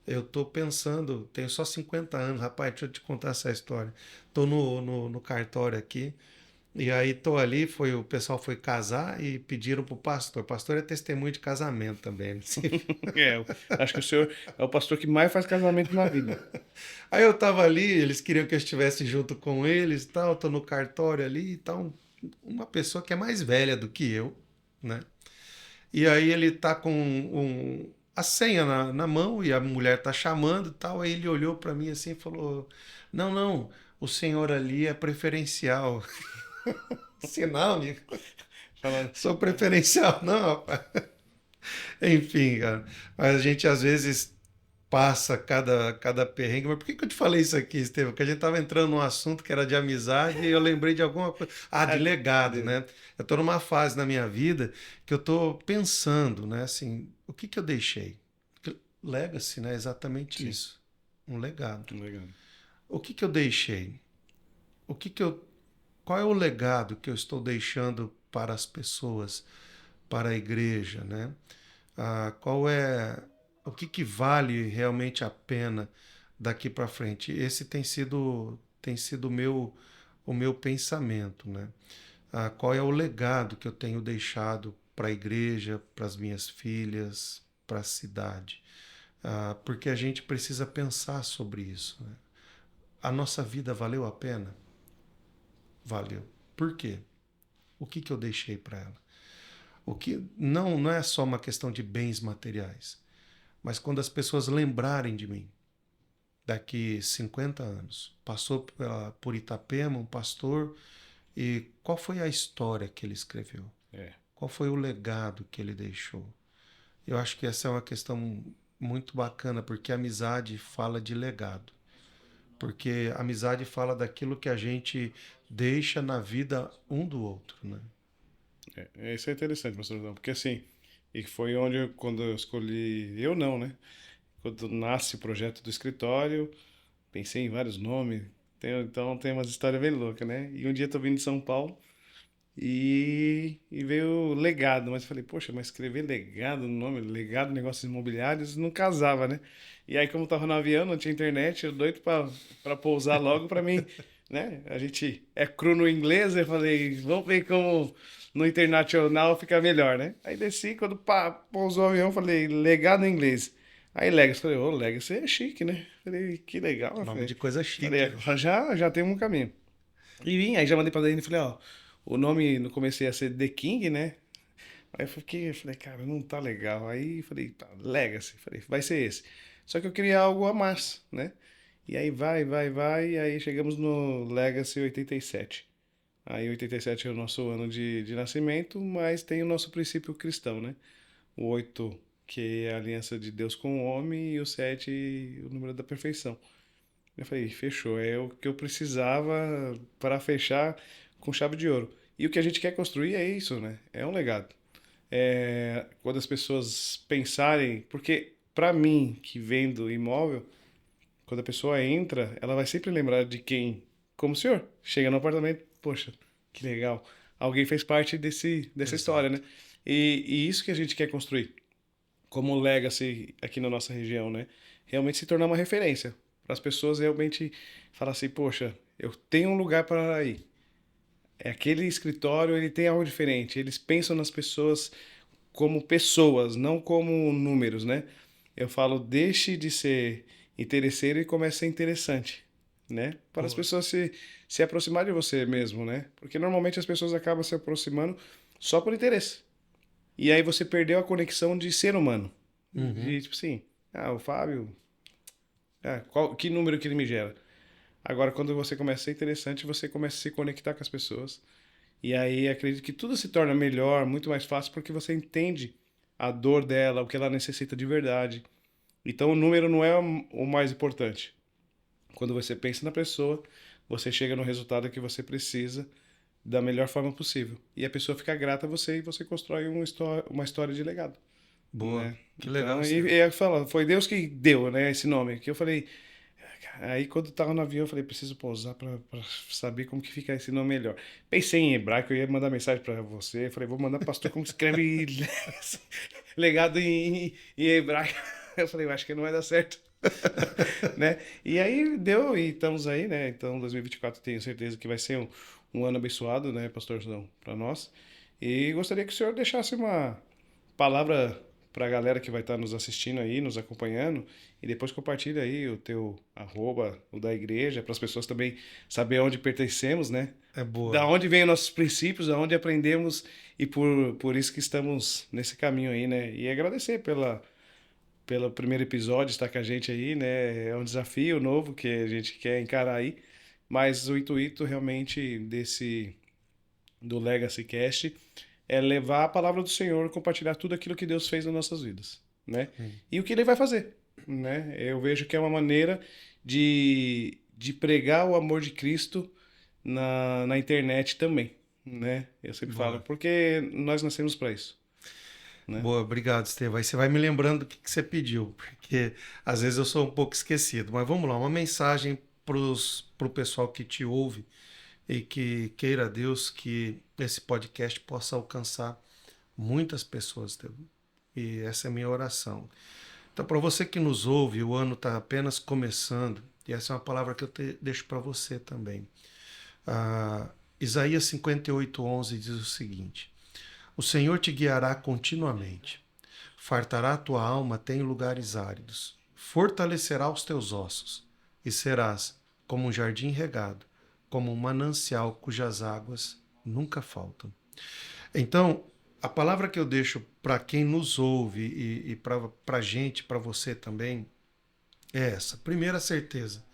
eu tô pensando, tenho só 50 anos, rapaz, deixa eu te contar essa história. Tô no cartório aqui, e aí tô ali, o pessoal foi casar e pediram pro pastor. O pastor é testemunho de casamento também. Né? Acho que o senhor é o pastor que mais faz casamento na vida. Aí eu tava ali, eles queriam que eu estivesse junto com eles e tal, tô no cartório ali e tal, uma pessoa que é mais velha do que eu, né? E aí ele tá com a senha na mão e a mulher tá chamando e tal. Aí ele olhou para mim assim e falou: Não, não, o senhor ali é preferencial. Sinal, amigo. Falando, Sou preferencial, não, rapaz. Enfim, cara. Mas a gente às vezes passa cada perrengue. Mas por que que eu te falei isso aqui, Estevam? Porque a gente estava entrando num assunto que era de amizade e eu lembrei de alguma coisa. Ah, de ah, legado, de- né? Eu estou numa fase na minha vida que eu estou pensando, né? Assim, o que que eu deixei? Legacy, né? Exatamente sim, isso. Um legado. legal. O que que eu deixei? O que que eu, qual é o legado que eu estou deixando para as pessoas, para a igreja, né? Qual é o que que vale realmente a pena daqui para frente? Esse tem sido o meu pensamento, né? Qual é o legado que eu tenho deixado para a igreja, para as minhas filhas, para a cidade? Porque a gente precisa pensar sobre isso, né? A nossa vida valeu a pena? Valeu. Por quê? O que que eu deixei para ela? O que não é só uma questão de bens materiais, mas quando as pessoas lembrarem de mim, daqui 50 anos, passou por Itapema, um pastor, e qual foi a história que ele escreveu? É, Qual foi o legado que ele deixou? Eu acho que essa é uma questão muito bacana, porque a amizade fala de legado. Porque a amizade fala daquilo que a gente deixa na vida um do outro, né? isso é interessante, pastor João, porque assim, e foi onde, quando eu escolhi, eu não, né? Quando nasce o projeto do escritório, pensei em vários nomes, então tem umas histórias bem loucas, né? E um dia eu tô vindo de São Paulo e veio legado, mas eu falei, poxa, mas escrever legado no nome, legado negócios imobiliários, não casava, né? E aí, como eu tava no avião, não tinha internet, eu doido pra pousar logo pra mim, né? A gente é cru no inglês, eu falei, vamos ver como no internacional fica melhor, né? Aí desci, quando pousou o avião, eu falei, legado em inglês. Aí Legacy, falei, ô, Legacy é chique, né? Falei, que legal. Eu Nome falei, de coisa falei, chique, né? agora já tem um caminho. E vim, aí já mandei pra Dani e falei, ó, o nome no começo ia ser The King, né? Aí eu falei, cara, não tá legal. Aí falei, tá, Legacy. Falei, vai ser esse. Só que eu queria algo a mais, né? E aí vai, e aí chegamos no Legacy 87. Aí 87 é o nosso ano de nascimento, mas tem o nosso princípio cristão, né? O 8, que é a aliança de Deus com o homem, e o 7, o número da perfeição. Eu falei, fechou, é o que eu precisava para fechar com chave de ouro. E o que a gente quer construir é isso, né? É um legado. Quando as pessoas pensarem, porque para mim que vendo imóvel, quando a pessoa entra, ela vai sempre lembrar de quem, como o senhor, chega no apartamento, poxa, que legal, alguém fez parte dessa história, né? Exato. E isso que a gente quer construir como legacy aqui na nossa região, né? Realmente se tornar uma referência para as pessoas realmente falar assim, poxa, eu tenho um lugar para ir. É aquele escritório, ele tem algo diferente. Eles pensam nas pessoas como pessoas, não como números, né? Eu falo, deixe de ser interesseiro e comece a ser interessante, né? Para as Boa. pessoas se aproximar de você mesmo, né? Porque normalmente as pessoas acabam se aproximando só por interesse. E aí você perdeu a conexão de ser humano. Uhum. De, tipo assim, o Fábio, que número que ele me gera? Agora, quando você começa a ser interessante, você começa a se conectar com as pessoas. E aí acredito que tudo se torna melhor, muito mais fácil, porque você entende a dor dela, o que ela necessita de verdade. Então o número não é o mais importante. Quando você pensa na pessoa, você chega no resultado que você precisa da melhor forma possível. E a pessoa fica grata a você e você constrói uma história de legado, Boa. né? Que legal, Então, e Estevam. eu falo, foi Deus que deu, né, esse nome. Que eu falei, aí quando eu tava no avião, eu falei, preciso pousar pra saber como que fica esse nome melhor. Pensei em hebraico, eu ia mandar mensagem pra você, falei, vou mandar pro pastor como que escreve legado em hebraico. Eu falei, eu acho que não vai dar certo. Né? E aí deu, e estamos aí, né? Então 2024 tenho certeza que vai ser um ano abençoado, né, pastorzão, para nós. E gostaria que o senhor deixasse uma palavra para a galera que vai estar nos assistindo aí, nos acompanhando, e depois compartilha aí o teu arroba, o da igreja, para as pessoas também saber onde pertencemos, né? É Da boa. onde vêm nossos princípios, da onde aprendemos e por isso que estamos nesse caminho aí, né? E agradecer pelo primeiro episódio, estar com a gente aí, né? É um desafio novo que a gente quer encarar aí, mas o intuito realmente do Legacy Cast é levar a palavra do Senhor, compartilhar tudo aquilo que Deus fez nas nossas vidas, né? E o que Ele vai fazer, né? Eu vejo que é uma maneira de pregar o amor de Cristo na internet também, né? Eu sempre falo, Boa. porque nós nascemos para isso, né? Boa, obrigado, Estevão. Aí você vai me lembrando do que você pediu, porque às vezes eu sou um pouco esquecido. Mas vamos lá, uma mensagem para o pessoal que te ouve e que queira Deus que esse podcast possa alcançar muitas pessoas, Estevão. E essa é a minha oração. Então, para você que nos ouve, o ano está apenas começando, e essa é uma palavra que eu deixo para você também. Isaías 58:11 diz o seguinte: O Senhor te guiará continuamente, fartará a tua alma até em lugares áridos, fortalecerá os teus ossos, e serás como um jardim regado, como um manancial cujas águas nunca faltam. Então, a palavra que eu deixo para quem nos ouve e para a gente, para você também, é essa. Primeira certeza.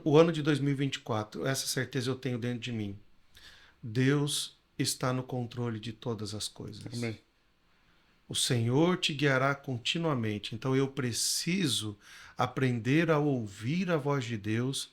O ano de 2024, essa certeza eu tenho dentro de mim. Deus está no controle de todas as coisas. Amém. O Senhor te guiará continuamente. Então eu preciso aprender a ouvir a voz de Deus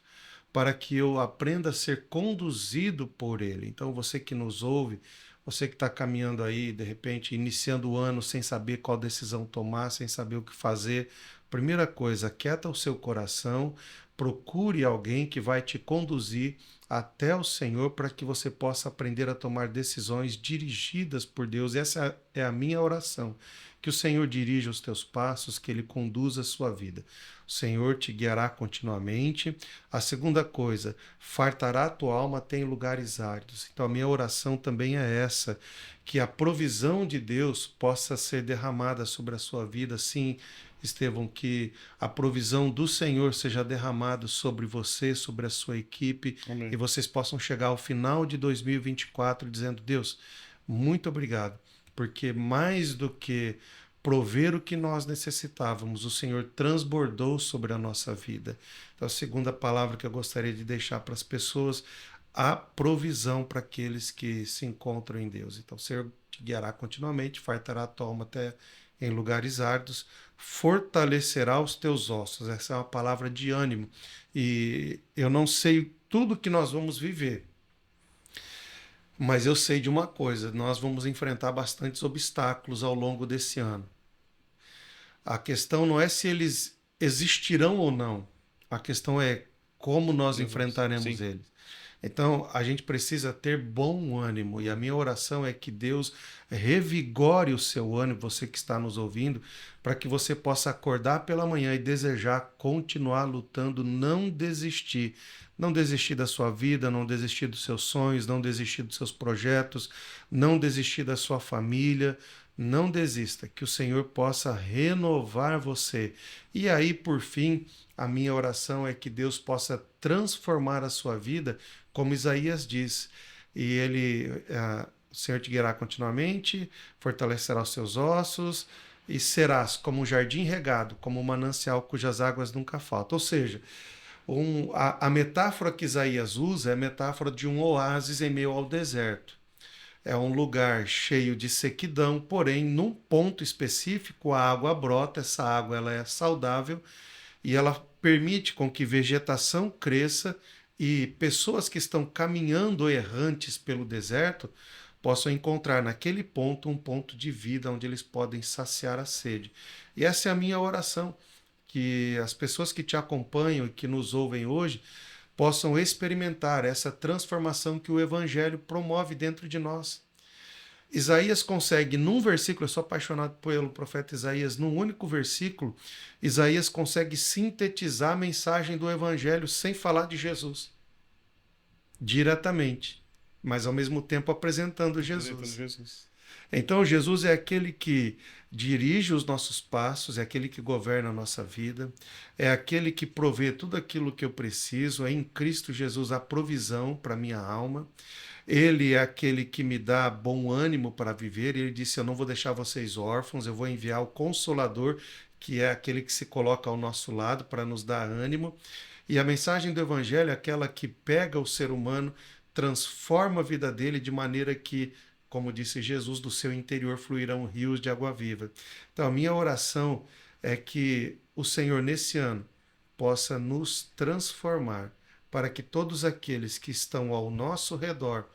para que eu aprenda a ser conduzido por Ele. Então você que nos ouve, você que está caminhando aí, de repente, iniciando o ano sem saber qual decisão tomar, sem saber o que fazer, primeira coisa, aquieta o seu coração, procure alguém que vai te conduzir até o Senhor para que você possa aprender a tomar decisões dirigidas por Deus. Essa é a minha oração. Que o Senhor dirija os teus passos, que Ele conduza a sua vida. O Senhor te guiará continuamente. A segunda coisa, fartará a tua alma até em lugares áridos. Então a minha oração também é essa, que a provisão de Deus possa ser derramada sobre a sua vida, sim, Estevão, que a provisão do Senhor seja derramada sobre você, sobre a sua equipe, Amém. e vocês possam chegar ao final de 2024 dizendo: Deus, muito obrigado, porque mais do que prover o que nós necessitávamos, o Senhor transbordou sobre a nossa vida. Então, a segunda palavra que eu gostaria de deixar para as pessoas, a provisão para aqueles que se encontram em Deus. Então, o Senhor te guiará continuamente, fartará a tua alma até em lugares áridos, fortalecerá os teus ossos. Essa é uma palavra de ânimo. E eu não sei tudo que nós vamos viver, mas eu sei de uma coisa: nós vamos enfrentar bastantes obstáculos ao longo desse ano. A questão não é se eles existirão ou não, a questão é como nós enfrentaremos Sim. eles. Então, a gente precisa ter bom ânimo, e a minha oração é que Deus revigore o seu ânimo, você que está nos ouvindo, para que você possa acordar pela manhã e desejar continuar lutando, não desistir. Não desistir da sua vida, não desistir dos seus sonhos, não desistir dos seus projetos, não desistir da sua família. Não desista, que o Senhor possa renovar você. E aí, por fim, a minha oração é que Deus possa transformar a sua vida, como Isaías diz. E o Senhor te guiará continuamente, fortalecerá os seus ossos, e serás como um jardim regado, como um manancial cujas águas nunca faltam. Ou seja, a metáfora que Isaías usa é a metáfora de um oásis em meio ao deserto. É um lugar cheio de sequidão, porém, num ponto específico, a água brota, essa água ela é saudável e ela permite com que vegetação cresça e pessoas que estão caminhando errantes pelo deserto possam encontrar naquele ponto um ponto de vida onde eles podem saciar a sede. E essa é a minha oração, que as pessoas que te acompanham e que nos ouvem hoje possam experimentar essa transformação que o Evangelho promove dentro de nós. Isaías consegue, num versículo, eu sou apaixonado pelo profeta Isaías, num único versículo, Isaías consegue sintetizar a mensagem do Evangelho sem falar de Jesus. Diretamente, mas ao mesmo tempo apresentando Jesus. Então Jesus é aquele que dirige os nossos passos, é aquele que governa a nossa vida, é aquele que provê tudo aquilo que eu preciso, é em Cristo Jesus a provisão para a minha alma. Ele é aquele que me dá bom ânimo para viver. Ele disse: eu não vou deixar vocês órfãos, eu vou enviar o Consolador, que é aquele que se coloca ao nosso lado para nos dar ânimo. E a mensagem do Evangelho é aquela que pega o ser humano, transforma a vida dele de maneira que, como disse Jesus, do seu interior fluirão rios de água viva. Então, a minha oração é que o Senhor, nesse ano, possa nos transformar para que todos aqueles que estão ao nosso redor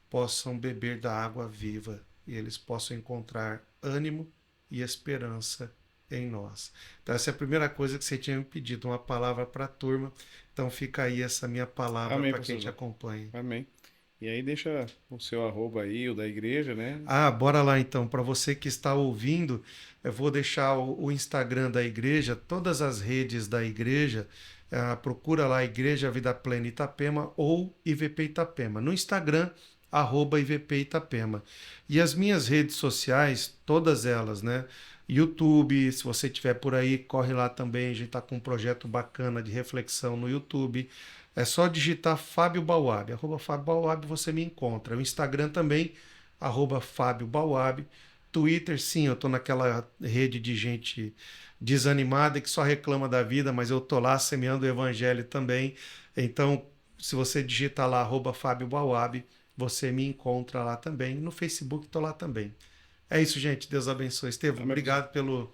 possam beber da água viva e eles possam encontrar ânimo e esperança em nós. Então, essa é a primeira coisa que você tinha me pedido, uma palavra para a turma. Então, fica aí essa minha palavra Amém, para quem pastor te João. acompanha. Amém. E aí deixa o seu arroba aí, o da igreja, né? Ah, bora lá então. Para você que está ouvindo, eu vou deixar o Instagram da igreja, todas as redes da igreja. Procura lá Igreja Vida Plena Itapema ou IVP Itapema. No Instagram, @IVP Itapema. E as minhas redes sociais, todas elas, né? YouTube, se você estiver por aí, corre lá também. A gente está com um projeto bacana de reflexão no YouTube. É só digitar Fábio Bauab, @Fábio Bauab você me encontra. O Instagram também, @Fábio Bauab. Twitter, sim, eu tô naquela rede de gente desanimada que só reclama da vida, mas eu tô lá semeando o evangelho também. Então, se você digitar lá @Fábio Bauab, você me encontra lá também. No Facebook tô lá também. É isso, gente. Deus abençoe. Estevam, Amém, pastor. obrigado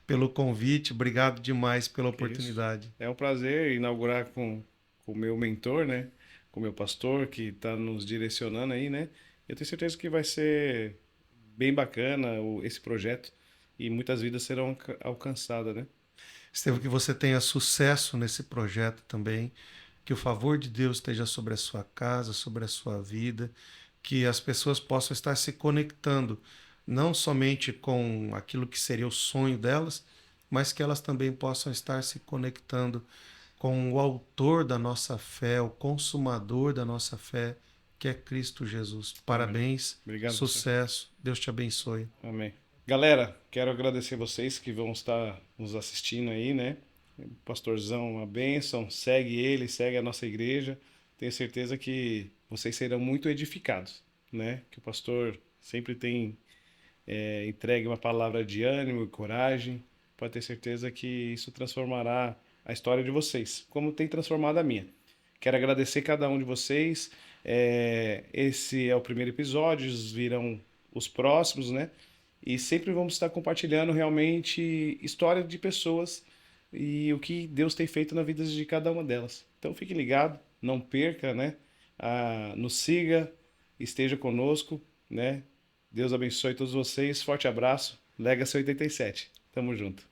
pelo convite, obrigado demais pela Que isso. oportunidade. É um prazer inaugurar com o meu mentor, né? Com o meu pastor, que está nos direcionando aí, né? Eu tenho certeza que vai ser bem bacana esse projeto e muitas vidas serão alcançadas, né? Estevam, que você tenha sucesso nesse projeto também, que o favor de Deus esteja sobre a sua casa, sobre a sua vida, que as pessoas possam estar se conectando, não somente com aquilo que seria o sonho delas, mas que elas também possam estar se conectando com o autor da nossa fé, o consumador da nossa fé, que é Cristo Jesus. Amém. Parabéns, Obrigado, pastor. sucesso, Deus te abençoe. Amém. Galera, quero agradecer vocês que vão estar nos assistindo aí, né? Pastorzão, uma bênção. Segue ele, segue a nossa igreja. Tenho certeza que vocês serão muito edificados, né? Que o pastor sempre tem entregue uma palavra de ânimo e coragem. Pode ter certeza que isso transformará a história de vocês, como tem transformado a minha. Quero agradecer cada um de vocês. Esse é o primeiro episódio, virão os próximos, né? E sempre vamos estar compartilhando realmente história de pessoas e o que Deus tem feito na vida de cada uma delas. Então fique ligado, não perca, né? Nos siga, esteja conosco, né? Deus abençoe todos vocês. Forte abraço. Legacy 87. Tamo junto.